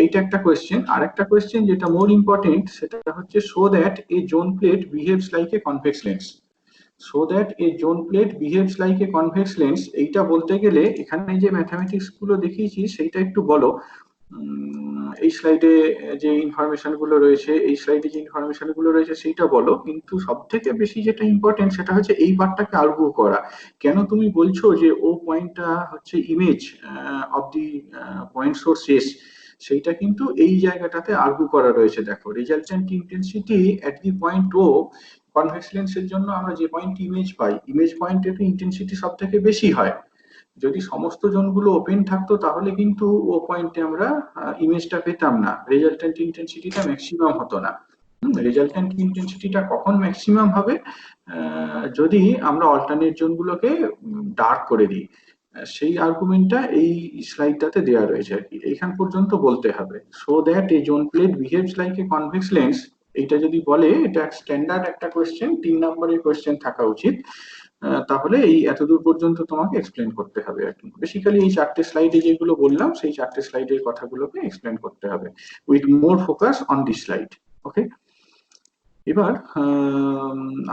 Speaker 1: এইটা একটা কোয়েশ্চেন। আর একটা কোয়েশ্চেন যেটা মোর ইম্পর্টেন্ট সেটা হচ্ছে so that a zone plate behaves like a convex lens. So that a zone plate behaves like a convex lens, এইটা বলতে গেলে এখানে যে ম্যাথামেটিক্স গুলো দেখিয়েছি সেইটা একটু বলো। এই স্লাইডে যে ইনফরমেশন গুলো রয়েছে, সেইটা বলো, কিন্তু সব থেকে বেশি যেটা ইম্পর্টেন্ট সেটা হচ্ছে এই পার্টটাকে আর্গু করা। কেন তুমি বলছো যে ও পয়েন্টটা হচ্ছে image of the point source S, সেইটা কিন্তু এই জায়গাটাতে আর্গু করা রয়েছে। দেখো, resultant intensity at the point O, convex লেন্সের জন্য আমরা যে পয়েন্ট ইমেজ পাই, ইমেজ পয়েন্টের ইন্টেন্সিটি সব থেকে বেশি হয়। যদি সমস্ত জোনগুলো ওপেন থাকতো তাহলে কিন্তু ও পয়েন্টে আমরা ইমেজটা পেতাম না, রেজাল্ট্যান্ট ইন্টেন্সিটিটা ম্যাক্সিমাম হতো না। রেজাল্ট্যান্ট ইন্টেন্সিটিটা কখন ম্যাক্সিমাম হবে, যদি আমরা অল্টারনেট জোনগুলোকে ডার্ক করে দিই। সেই আর্গুমেন্টটা এই স্লাইডটাতে দেওয়া রয়েছে আর কি, এইখান পর্যন্ত বলতে হবে। So that a zone plate behaves like a convex lens, এইটা যদি বলে, এটা স্ট্যান্ডার্ড একটা কোয়েশ্চেন, 3 নম্বরের কোয়েশ্চেন থাকা উচিত। তাহলে এই এতদূর পর্যন্ত তোমাকে এক্সপ্লেন করতে হবে আর কি। বেসিক্যালি এই 4টে স্লাইডে যেগুলো বললাম সেই 4টে স্লাইডের কথাগুলোকে এক্সপ্লেন করতে হবে with more focus on this slide. Okay, এবার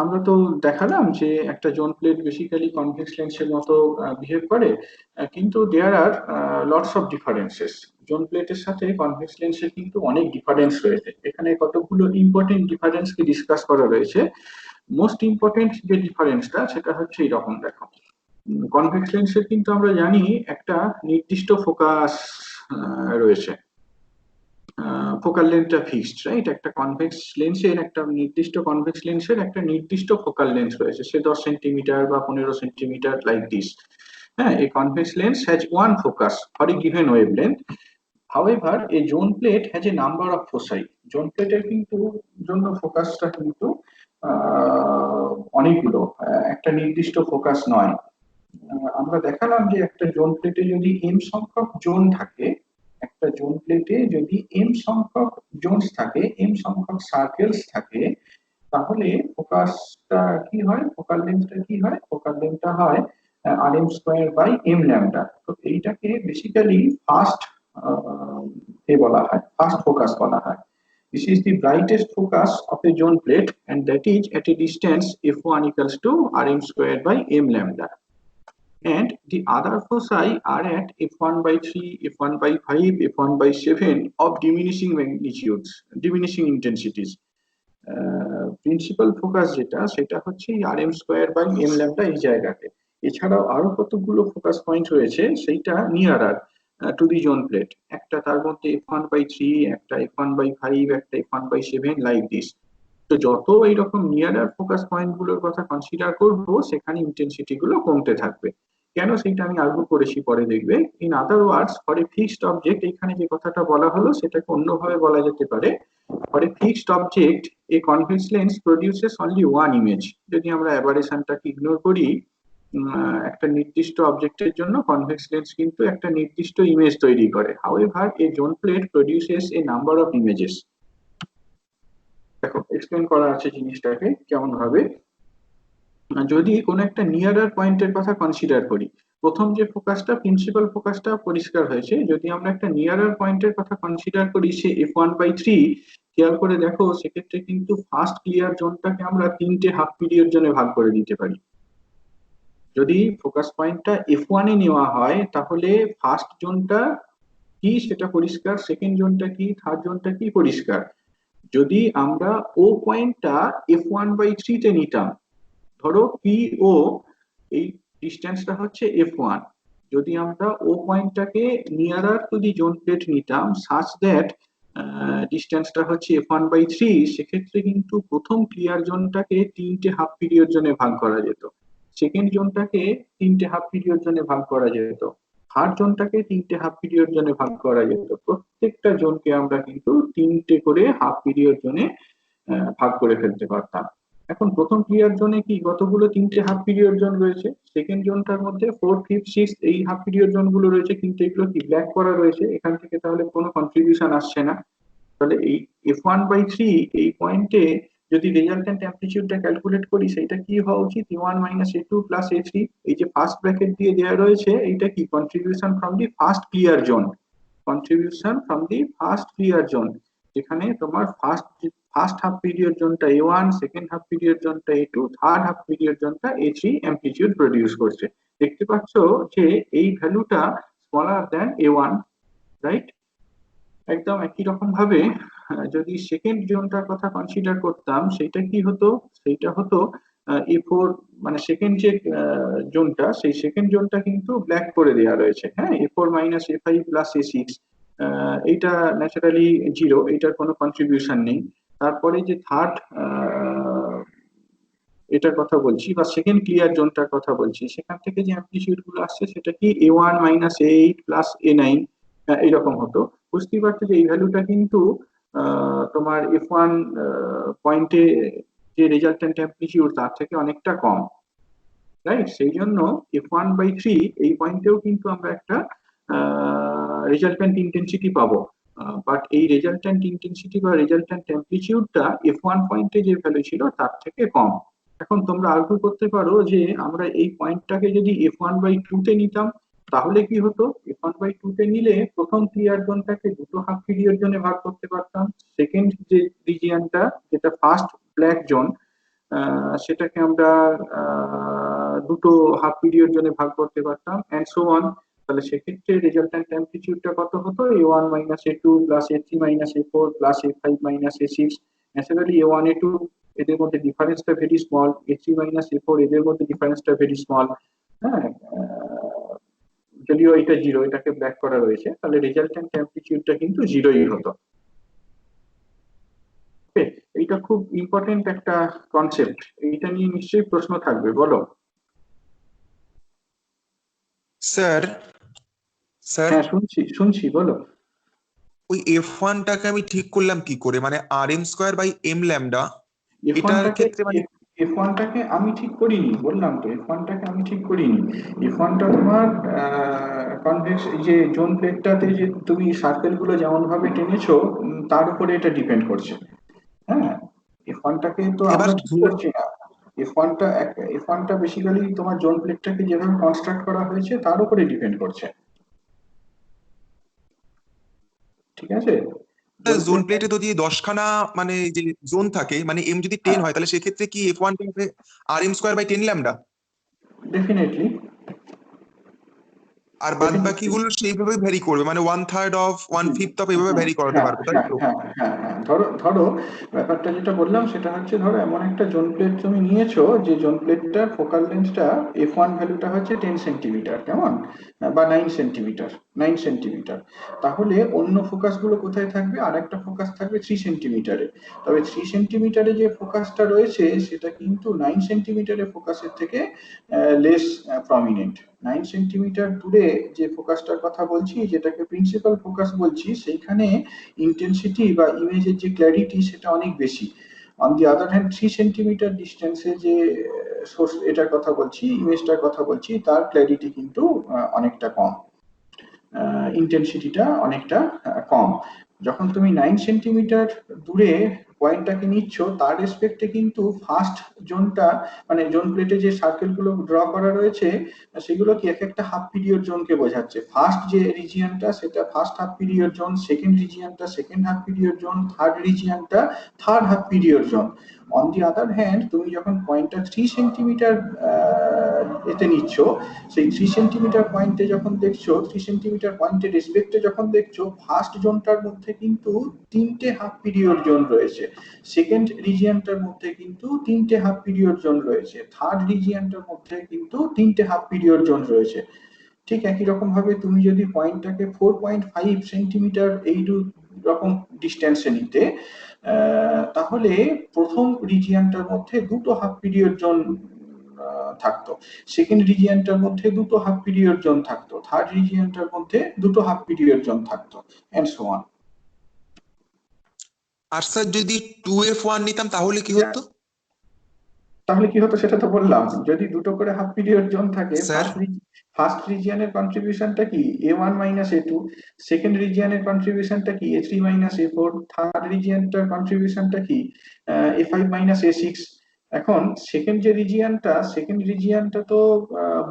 Speaker 1: আমরা তো দেখালাম যে একটা জোন প্লেট বেসিক্যালি কনভেক্স লেন্সের মতো বিহেভ করে, কিন্তু there are lots of differences. Zone প্লেটের সাথে কনভেক্স লেন্সের কিন্তু অনেক ডিফারেন্স রয়েছে, এখানে কতগুলো ইম্পর্টেন্ট ডিফারেন্সকে ডিসকাস করা রয়েছে। মোস্ট ইম্পর্টেন্ট যে ডিফারেন্সটা সেটা হচ্ছে এইরকম, দেখো, কনভেক্স লেন্সের কিন্তু আমরা জানি একটা নির্দিষ্ট ফোকাস রয়েছে, ফোকাল লেন্থটা ফিক্সড, রাইট? একটা কনভেক্স লেন্সের, একটা নির্দিষ্ট কনভেক্স লেন্সের একটা নির্দিষ্ট ফোকাল লেন্থ রয়েছে, সে 10 সেন্টিমিটার বা 15 সেন্টিমিটার, লাইক দিস। হ্যাঁ, a convex lens has one focus for a given wavelength. However, a zone plate has a number of foci. Zone plate এর কিন্তু জন্য ফোকাসটা কিন্তু অনেকগুলো, একটা নির্দিষ্ট ফোকাস নয়। আমরা দেখালাম যে একটা জোন প্লেটে যদি এম সংখ্যক জোন থাকে, একটা জোন প্লেটে যদি এম সংখ্যক জোনস থাকে, এম সংখ্যক সার্কেলস থাকে, তাহলে ফোকাসটা কি হয়, ফোকাল লেন্থটা কি হয়, ফোকাল লেন্থটা হয় rm square by m lambda. তো এইটাকে বেসিক্যালি ফার্স্ট বলা হয়, ফার্স্ট ফোকাস বলা হয়। This is the brightest focus of a zone plate, and that is at a distance f1 equals to rm squared by m lambda. And the other foci are at f1 by 3, f1 by 5, f1 by 7 of diminishing magnitudes, diminishing intensities. Principal focus যেটা, সেটা হচ্ছে rm square by m lambda এই জায়গাতে। এছাড়াও আরো কতগুলো focus point রয়েছে, সেইটা nearer to the zone plate, একটা তার মধ্যে f1 by 3, একটা f1 by 5, একটা f1 by 7, লাইক দিস। তো যত এইরকম নিয়ারার ফোকাস পয়েন্ট গুলোর কথা কনসিডার করবো, সেখানে ইন্টেন্সিটি গুলো কমতে থাকবে। কেন, সেটা আমি আর্গু করেছি, পরে দেখবে। In other words, for a fixed object, এখানে যে কথাটা বলা হলো সেটাকে অন্যভাবে বলা যেতে পারে, for a fixed object a convex lens produces only one image. যদি আমরা অ্যাবারেশনটাকে ইগনোর করি, একটা নির্দিষ্ট অবজেক্টের জন্য কনভেক্স লেন্স কিন্তু একটা নির্দিষ্ট ইমেজ তৈরি করে। However A zone plate produces A number of images. দেখো, এক্সপ্লেন করা আছে জিনিসটাকে কেমন ভাবে। যদি কোনো একটা নিয়ারার পয়েন্টের কথা কনসিডার করি, প্রথম যে ফোকাসটা, প্রিন্সিপাল ফোকাসটা পরিষ্কার হয়েছে। যদি আমরা একটা নিয়ারার পয়েন্টের কথা কনসিডার করি, সে f1 by 3, খেয়াল করে দেখো, সেক্ষেত্রে কিন্তু ফার্স্ট ক্লিয়ার জোনটাকে আমরা 3টে হাফ পিরিয়ড জোনে ভাগ করে দিতে পারি। যদি ফোকাস পয়েন্টটা f1 এ নেওয়া হয়, তাহলে ফার্স্ট জোনটা কি সেটা পরিষ্কার, সেকেন্ড জোনটা কি, থার্ড জোনটা কি, পরিষ্কার। যদি আমরা ও পয়েন্টটা f1 by 3 তে নিতাম, ধরো PO, এই ডিস্টেন্সটা হচ্ছে f1, যদি আমরা ও পয়েন্টটাকে nearer to the zone plate নিতাম সাচ দ্যাট ডিস্টেন্সটা হচ্ছে f1 by 3, সেক্ষেত্রে কিন্তু প্রথম ক্লিয়ার জোনটাকে 3টে হাফ পিরিয়ড জোনে ভাগ করা যেত, সেকেন্ড জোনটাকে 3টে হাফ পিরিয়ড জোনে ভাগ করা যেত, থার্ড জোনটাকে 3টে হাফ পিরিয়ড জোনে ভাগ করা যেত। প্রত্যেকটা জোনকে আমরা কিন্তু 3টে করে হাফ পিরিয়ড জোনে ভাগ করে ফেলতে পারতাম। এখন প্রথম ক্লিয়ার জোনে কি কতগুলো, 3টে হাফ পিরিয়ড জোন রয়েছে। সেকেন্ড জোনটার মধ্যে 4, 5, 6 এই হাফ পিরিয়ড জোন গুলো রয়েছে, কিন্তু এগুলো কি ব্ল্যাক করা রয়েছে, এখান থেকে তাহলে কোনো কন্ট্রিবিউশন আসছে না। তাহলে এই f1 by 3 এই পয়েন্টে যদি রেজাল্টেন্ট অ্যামপ্লিটিউডটা ক্যালকুলেট করি, সেটা কি হওয়া উচিত, a1 minus a2 plus a3। এই যে ফার্স্ট ব্র্যাকেট দিয়ে দেওয়া রয়েছে, এইটা কি contribution from the first clear zone, contribution from the first clear zone, যেখানে তোমার ফার্স্ট হাফ পিরিয়ড জোনটা a1, সেকেন্ড হাফ পিরিয়ড জোনটা a2, থার্ড হাফ পিরিয়ড জোনটা a3 অ্যামপ্লিটিউড প্রডিউস করছে। দেখতে পাচ্ছ যে এই ভ্যালুটা স্মলার দ্যান a1, রাইট? একদম একই রকম ভাবে যদি সেকেন্ড জোনটার কথা কনসিডার করতাম, সেটা কি হতো, সেইটা হতো a4, মানে সেকেন্ড যে জোনটা, সেই সেকেন্ড জোনটা কিন্তু ব্ল্যাক করে দেওয়া রয়েছে। হ্যাঁ, a4 minus a5 plus a6, এইটা ন্যাচারালি জিরো, এইটার কোনো কন্ট্রিবিউশন নেই। তারপরে যে থার্ড এটার কথা বলছি, বা সেকেন্ড ক্লিয়ার জোনটার কথা বলছি, সেখান থেকে যে অ্যামপ্লিটিউড গুলো আসছে, সেটা কি a1 minus a8 plus a9, এইরকম হতো। বুঝতেই পারছো যে এই ভ্যালুটা কিন্তু তোমার f1 পয়েন্টে যে রেজাল্টেন্ট অ্যামপ্লিটিউড, তার থেকে অনেকটা কম, রাইট? সেই জন্য f1 by 3 এই পয়েন্টেও কিন্তু আমরা একটা রেজাল্টেন্ট ইন্টেন্সিটি পাবো, বাট এই রেজাল্টেন্ট ইন্টেন্সিটি বা রেজাল্টেন্ট অ্যামপ্লিটিউডটা f1 পয়েন্টে যে ভ্যালু ছিল তার থেকে কম। এখন তোমরা আর্গুই করতে পারো যে আমরা এই পয়েন্টটাকে যদি f1 by 2 তে নিতাম, তাহলে কি হতো, f1 by 2 তে নিলে প্রথম ক্লিয়ার জোনটাকে দুটো হাফ পিরিয়ড জোনে ভাগ করতে পারতাম, সেকেন্ড যে রিজিয়নটা, যেটা ফার্স্ট ব্ল্যাক জোন, সেটাকে আমরা দুটো হাফ পিরিয়ড জোনে ভাগ করতে পারতাম, এন্ড সো অন। তাহলে সেক্ষেত্রে রেজাল্টেন্ট অ্যামপ্লিটিউডটা কত হতো, a1 minus a2 plus a3 minus a4 plus a5 minus a6। Naturally a1 a2 এদের মধ্যে ডিফারেন্সটা very small, a3 minus a4 এদের মধ্যে ডিফারেন্সটা ভেরি স্মল। হ্যাঁ, যদিও এটা জিরো, এটাকে ব্ল্যাক করা রয়েছে, তাহলে রেজাল্টেন্ট অ্যামপ্লিটিউডটা কিন্তু জিরোই হতো। ওকে, এইটা খুব ইম্পর্টেন্ট একটা কনসেপ্ট, এইটা নিয়ে নিশ্চয়ই প্রশ্ন থাকবে, বলো।
Speaker 2: স্যার স্যার
Speaker 1: হ্যাঁ, শুনছি শুনছি, বলো।
Speaker 2: ওই F1টাকে আমি ঠিক করলাম কি করে, মানে RM²/m λ
Speaker 1: এফ
Speaker 2: এটার
Speaker 1: ওয়ানটাকে
Speaker 2: ক্ষেত্রে মানে
Speaker 1: F1টাকে আমি ঠিক করিনি, বললাম তো F1টাকে আমি ঠিক করিনি। F1টা তোমার কনভেক্স, এই যে জোন প্লেটটাতে যে তুমি সার্কেল গুলো যেমন ভাবে টেনেছো, তার উপরে এটা ডিপেন্ড করছে। হ্যাঁ, F1টাকে তো
Speaker 2: এবার
Speaker 1: আমরা ঠিক
Speaker 2: ধরে
Speaker 1: করছি না। এফ ওয়ানটা বেসিক্যালি তোমার জোন প্লেটটাকে যেভাবে কনস্ট্রাক্ট করা হয়েছে তার উপরে ডিপেন্ড করছে, ঠিক আছে। জোন
Speaker 2: জোন
Speaker 1: প্লেটটা
Speaker 2: প্লেটে যদি 10খানা মানে এই যে জোন থাকে, মানে m যদি 10 হয়, তাহলে সেক্ষেত্রে কি F1টা হবে RM²/10 λ,
Speaker 1: ডেফিনেটলি,
Speaker 2: আর বাদ বাকিগুলো সেইভাবে ভ্যারি করবে, মানে 1/3 অফ 1/5 অফ এভাবে ভ্যারি করাতে
Speaker 1: হ্যাঁ
Speaker 2: পারবে, তাই
Speaker 1: হ্যাঁ
Speaker 2: তো?
Speaker 1: হ্যাঁ হ্যাঁ হ্যাঁ, ধরো ধরো ব্যাপারটা যেটা বললাম সেটা হচ্ছে, ধরো এমন একটা জোন প্লেট তুমি নিয়েছো যে জোন প্লেটটার ফোকাল লেন্থটা F1 ভ্যালুটা হচ্ছে 10 সেন্টিমিটার, কেমন, বা 9 সেন্টিমিটার। তাহলে অন্য ফোকাস গুলো কোথায় থাকবে, আর একটা ফোকাস থাকবে 3 সেন্টিমিটারে। তবে 3 সেন্টিমিটারে যে ফোকাসটা রয়েছে সেটা কিন্তু 9 সেন্টিমিটারের ফোকাসের থেকে লেস প্রমিনেন্ট। 9 সেন্টিমিটার দূরে যে ফোকাসটার কথা বলছি, যেটাকে প্রিন্সিপাল ফোকাস বলছি, সেইখানে ইন্টেন্সিটি বা ইমেজের যে ক্ল্যারিটি সেটা অনেক বেশি। On the other hand 3 centimetre ডিস্টেন্সে যে সোর্স এটার কথা বলছি, ইমেজটার কথা বলছি, তার ক্ল্যারিটি কিন্তু অনেকটা কম, ইন্টেন্সিটিটা অনেকটা কম। যখন তুমি 9 সেন্টিমিটার দূরে পয়েন্টটাকে নিচ্ছ, তার রেসপেক্টে কিন্তু ফার্স্ট জোনটা, মানে জোন প্লেটে যে সার্কেল গুলো ড্র করা রয়েছে সেগুলো কি এক একটা হাফ পিরিয়ড জোনকে বোঝাচ্ছে। ফার্স্ট যে রিজিয়নটা সেটা first half period zone, second রিজিয়নটা second half period zone, third রিজিয়নটা third half period zone. On the other hand তুমি যখন পয়েন্টটা 3 সেন্টিমিটার এতে নিচ্ছ, সেই 3 সেন্টিমিটার পয়েন্টে যখন দেখছো, 3 সেন্টিমিটার পয়েন্টের রেসপেক্টে যখন দেখছো, ফার্স্ট জোনটার মধ্যে কিন্তু 3টে হাফ পিরিয়ড জোন রয়েছে, সেকেন্ড রিজিয়নটার মধ্যে কিন্তু 3টে হাফ পিরিয়ড জোন রয়েছে, থার্ড রিজিয়নটার মধ্যে কিন্তু 3টে হাফ পিরিয়ড জোন রয়েছে। ঠিক একই রকম ভাবে তুমি যদি পয়েন্টটাকে 4.5 সেন্টিমিটার এই রকম ডিস্টেন্সে নিতে, তাহলে প্রথম রিজিয়নটার মধ্যে দুটো হাফ পিরিয়ড জোন থাকতো, সেকেন্ড রিজিয়নটার মধ্যে দুটো হাফ পিরিয়ড জোন থাকতো, থার্ড রিজিয়নটার মধ্যে দুটো হাফ পিরিয়ড জোন থাকতো, এন্ড সো অন।
Speaker 2: আর স্যার যদি 2F1 নিতাম তাহলে কি হতো?
Speaker 1: তাহলে কি হতো সেটা তো বললাম, যদি দুটো করে হাফ পিরিয়ড জোন থাকে,
Speaker 2: স্যার
Speaker 1: ফার্স্ট রিজিয়নের কন্ট্রিবিউশনটা কি A1 - A2, সেকেন্ড রিজিয়নের কন্ট্রিবিউশনটা কি A3 - A4, থার্ড রিজিয়নটার কন্ট্রিবিউশনটা কি A5 - A6। এখন সেকেন্ড রিজিয়নটা তো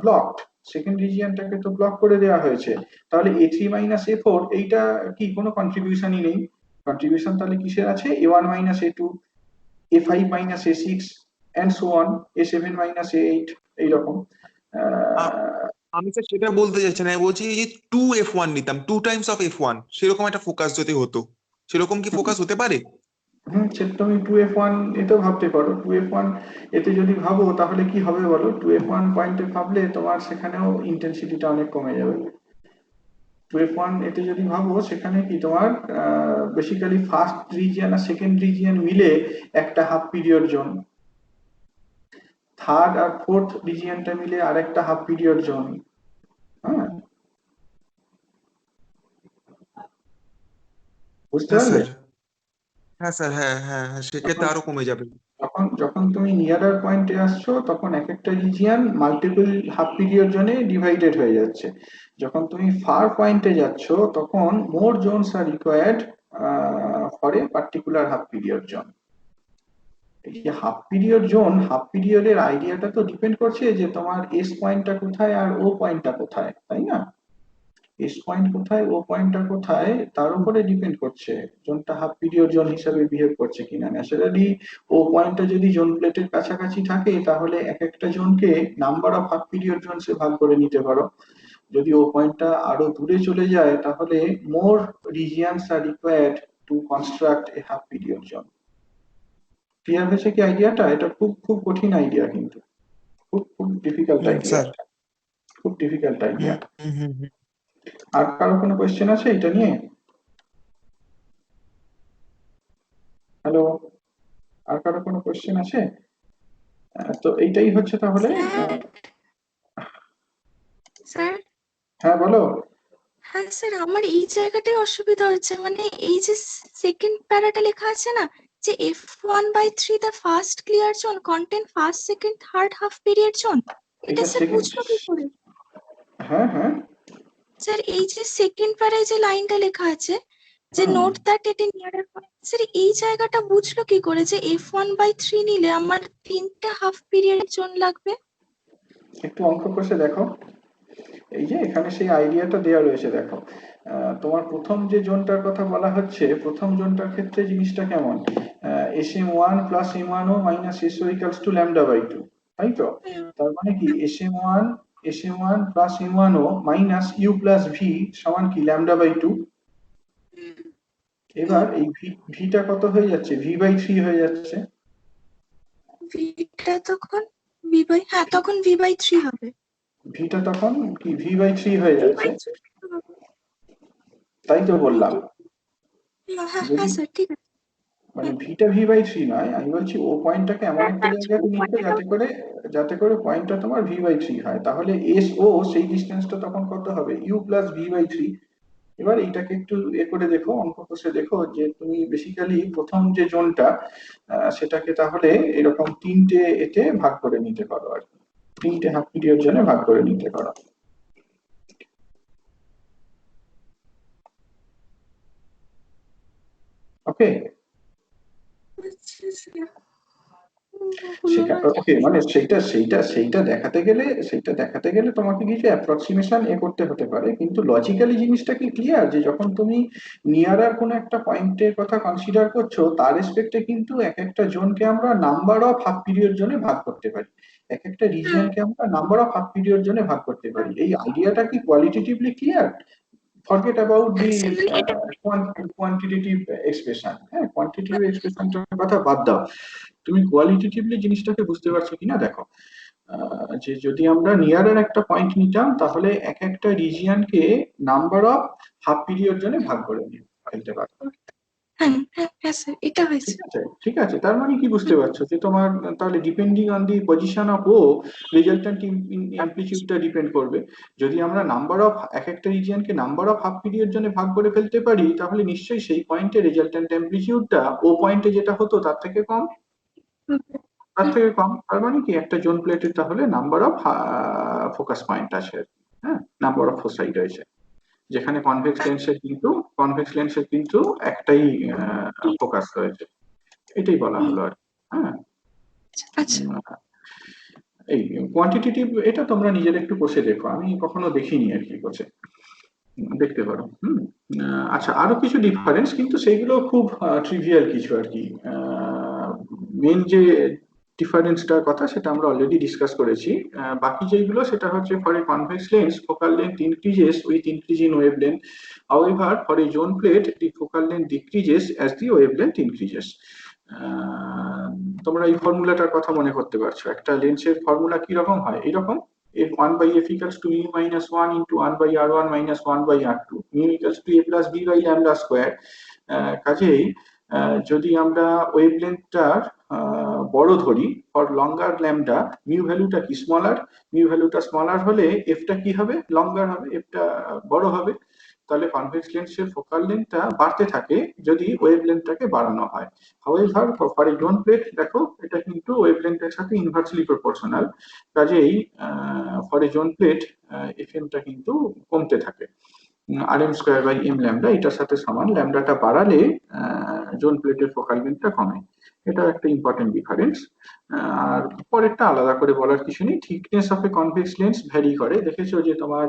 Speaker 1: ব্লকড, সেকেন্ড রিজিয়নটাকে তো ব্লক করে দেওয়া হয়েছে, তাহলে A3 - A4 এইটা কি কোনো কন্ট্রিবিউশনই নেই। কন্ট্রিবিউশন তাহলে কিসের আছে, A1 - A2, A5 - A6 and so on, A7 - A8, এইরকম।
Speaker 2: আ- আমি স্যার সেটা বলতে চাইছি না, আমি বলছি যে 2F1 নিতাম, 2 টাইমস অফ F1, সেরকম একটা ফোকাস যদি হতো, সেরকম কি ফোকাস হতে পারে?
Speaker 1: সেটা তুমি 2F1 এতেও ভাবতে পারো। 2F1 এতে যদি ভাবো তাহলে কি হবে বলো, 2F1 পয়েন্টে ভাবলে তোমার সেখানেও ইন্টেন্সিটিটা অনেক কমে যাবে। 2F1 এতে যদি ভাবো সেখানে কি তোমার বেসিক্যালি ফার্স্ট রিজিয়ন আর সেকেন্ড রিজিয়ন মিলে একটা হাফ পিরিয়ড জোন, থার্ড আর ফোর্থ রিজিয়নটা মিলে আরেকটা হাফ পিরিয়ড জোন। হ্যাঁ, বুঝতে
Speaker 2: হ্যাঁ
Speaker 1: পারলে।
Speaker 2: স্যার, হ্যাঁ স্যার, হ্যাঁ হ্যাঁ হ্যাঁ, সেক্ষেত্রে
Speaker 1: যখন
Speaker 2: আরো কমে যাবে।
Speaker 1: যখন যখন তুমি নিয়ারার পয়েন্টে আসছো, তখন এক একটা রিজিয়ন মাল্টিপল হাফ পিরিয়ড জোনে ডিভাইডেড হয়ে যাচ্ছে। যখন তুমি ফার পয়েন্টে যাচ্ছ, তখন more zones are required for a particular half period zone. এই যে হাফ পিরিয়ডের আইডিয়াটা তো ডিপেন্ড করছে যে তোমার এস পয়েন্টটা কোথায় আর ও পয়েন্টটা কোথায়, তাই না। এস পয়েন্ট কোথায়, ও পয়েন্টটা কোথায়, তার উপরে ডিপেন্ড করছে জোনটা হাফ পিরিয়ড জোন হিসাবে বিহেভ করছে কিনা। ন্যাচারালি ও পয়েন্টটা যদি জোন প্লেটের কাছাকাছি থাকে, তাহলে এক একটা জোনকে নাম্বার অফ হাফ পিরিয়ড জোনসে ভাগ করে নিতে পারো। যদি ও পয়েন্টটা আরো দূরে চলে যায়, তাহলে more regions are required to construct a half period zone. Clear হয়েছে কি আইডিয়াটা? এটা খুব খুব কঠিন আইডিয়া, কিন্তু খুব খুব ডিফিকাল্ট আইডিয়া,
Speaker 2: স্যার,
Speaker 1: খুব ডিফিকাল্ট আইডিয়া।
Speaker 2: হুম হুম হুম হুম।
Speaker 1: আর কারো কোনো কোয়েশ্চেন আছে এটা নিয়ে? হ্যালো। আর কারো কোনো কোশ্চেন আছে? তো এইটাই হচ্ছে তাহলে।
Speaker 5: স্যার
Speaker 1: হ্যাঁ বলো।
Speaker 5: হ্যাঁ স্যার, আমার এই জায়গাটাই অসুবিধা হচ্ছে, মানে এই যে সেকেন্ড প্যারাটা লেখা আছে না, যে F1/3 the first clear zone contain first second third half period zone, এটা
Speaker 1: এটা
Speaker 5: স্যার
Speaker 1: সেকেন্ড।
Speaker 5: বুঝলো কি করে?
Speaker 1: হ্যাঁ হ্যাঁ।
Speaker 5: স্যার এই যে সেকেন্ড প্যারায় যে লাইনটা লেখা আছে যে note that at A নিয়ারার point, sir এই জায়গাটা বুঝলো কি করে যে F1/3 নিলে আমার 3টে হাফ পিরিয়ড জোন লাগবে?
Speaker 1: একটু অঙ্ক কষে দেখো। এই যে এখানে সেই আইডিয়াটা দেওয়া রয়েছে দেখো। তোমার প্রথম যে জোনটার কথা বলা হচ্ছে, প্রথম জোনটার ক্ষেত্রে জিনিসটা কেমন? SM1 plus M1 minus SO equals to λ/2, তাই তো? তার মানে কি SM1 plus M1 minus U plus V সমান কি λ/2। এবার এই ভিটা কত হয়ে যাচ্ছে? V/3 হয়ে যাচ্ছে।
Speaker 5: ভিটা তখন হ্যাঁ তখন V/3 হবে।
Speaker 1: ভিটা তখন কি V/3 হয়ে যাচ্ছে,
Speaker 5: V/3 হবে।
Speaker 1: তাই তো বললাম।
Speaker 5: হ্যাঁ
Speaker 1: যদি
Speaker 5: হ্যাঁ স্যার ঠিক আছে।
Speaker 1: মানে ভিটা V/3 নয়, আমি বলছি ও পয়েন্টটাকে এমন একটা জায়গায় নিতে যাতে করে পয়েন্টটা তোমার V/3 হয়, তাহলে SO সেই ডিসটেন্সটা তখন কত হবে? U plus V/3। এবার এইটাকে একটু করে দেখো, অঙ্ক কষে দেখো যে তুমি বেসিক্যালি প্রথম যে জোনটা সেটাকে তাহলে এরকম 3টে এতে ভাগ করে নিতে পারো আর কি, 3টে হাফ পিরিয়ড জোনে ভাগ করে নিতে পারো। ওকে, ওকে, মানে সেইটা দেখাতে গেলে তোমাকে কিছু অ্যাপ্রক্সিমেশন করতে হতে পারে, কিন্তু লজিক্যালি জিনিসটা কি ক্লিয়ার যে যখন তুমি নিয়ারার কোনো একটা পয়েন্টের কথা কনসিডার করছো, তার রেসপেক্টে কিন্তু এক একটা জোনকে আমরা নাম্বার অফ হাফ পিরিয়ড জোনে ভাগ করতে পারি, এক একটা রিজিয়নকে আমরা নাম্বার অফ হাফ পিরিয়ড জোনে ভাগ করতে পারি। এই আইডিয়াটা কি qualitatively clear? Forget about the quantitative expression, হ্যাঁ কোয়ান্টিটেটিভ এক্সপ্রেশনটার কথা বাদ দাও, তুমি কোয়ালিটেটিভলি জিনিসটাকে বুঝতে পারছো কিনা দেখো। যে যদি আমরা নিয়ারের একটা পয়েন্ট নিতাম, তাহলে এক একটা রিজিয়নকে নাম্বার অফ হাফ পিরিয়ড জন্য ভাগ করে ফেলতে পারতাম।
Speaker 5: হ্যাঁ হ্যাঁ হ্যাঁ স্যার এটা হয়েছে।
Speaker 1: ঠিক আছে, তার মানে কি বুঝতে পারছো যে তোমার তাহলে depending on the position of O, resultant অ্যামপ্লিটিউডটা ডিপেন্ড করবে। যদি আমরা নাম্বার অফ এক একটা রিজিয়নকে নাম্বার অফ হাফ পিরিয়ড জন্য ভাগ করে ফেলতে পারি, তাহলে নিশ্চয়ই সেই পয়েন্টে রেজাল্টেন্ট অ্যামপ্লিটিউডটা ও পয়েন্টে যেটা হতো তার থেকে কম। তার মানে কি একটা জোন প্লেটের তাহলে নাম্বার অফ ফোকাস পয়েন্ট আছে, হ্যাঁ নাম্বার অফ ফোসাই রয়েছে, যেখানে কনভেক্স লেন্সের কিন্তু একটাই ফোকাস রয়েছে, এটাই বলা হলো আর হ্যাঁ। এই কোয়ান্টিটেটিভ এটা তোমরা নিজের একটু কষে দেখো, আমি কখনো দেখিনি আর কি কষে, দেখতে পারো। আচ্ছা, আরো কিছু ডিফারেন্স, কিন্তু সেগুলো খুব ট্রিভিয়াল কিছু আর কি। মেন যে ডিফারেন্সটার কথা সেটা আমরা অলরেডি ডিসকাস করেছি। বাকি যেগুলো সেটা হচ্ছে for a convex lens focal length increases with increase in wavelength, however for a zone plate the focal length decreases as the wavelength increases। তোমরা এই ফর্মুলাটার কথা মনে করতে পারছো, একটা লেন্সের ফর্মুলা কি রকম হয়, এরকম if 1/f equals to mu minus 1 into 1/r1 minus 1/r2, mu equals to a plus b by lambda square। কাজেই যদি আমরা ওয়েভলেন্থটার বড় ধরি ফর লঙ্গার ল্যামডা, মিউ ভ্যালুটা কি স্মলার, মিউ ভ্যালুটা স্মলার হলে এফটা কি হবে, লঙ্গার হবে, এফটা বড় হবে, তাহলে কনভেক্স লেন্সের ফোকাল লেন্থটা বাড়তে থাকে যদি ওয়েভলেন্থটাকে বাড়ানো হয়। However for a zone plate দেখো এটা কিন্তু ওয়েভলেন্থের সাথে ইনভার্সলি প্রপোর্শনাল, কাজেই ফর এ জোন প্লেট এফএমটা কিন্তু কমতে থাকে, rm square by m lambda এটার সাথে সমান, ল্যামডাটা বাড়ালে জোন প্লেটের ফোকাল লেন্থটা কমে, এটা একটা ইম্পর্টেন্ট ডিফারেন্স। আর পরেরটা আলাদা করে বলার কিছু নেই। Thickness of a convex lens vary করে, দেখেছো যে তোমার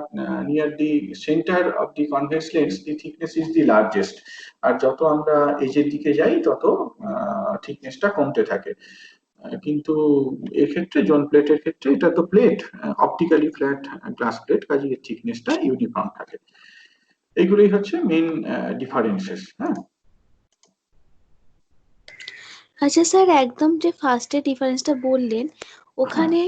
Speaker 1: near the centre of the convex lens the thickness is the largest, আর যত আমরা এজের দিকে যাই তত থিকনেসটা কমতে থাকে। কিন্তু এক্ষেত্রে জোন প্লেটের ক্ষেত্রে এটা তো plate, optically flat glass plate, কাজে এর থিকনেসটা ইউনিফর্ম থাকে। এগুলোই হচ্ছে মেইন ডিফারেন্সেস। হ্যাঁ
Speaker 4: আচ্ছা স্যার, একদম যে ফার্স্টে ডিফারেন্সটা বললেন ওখানে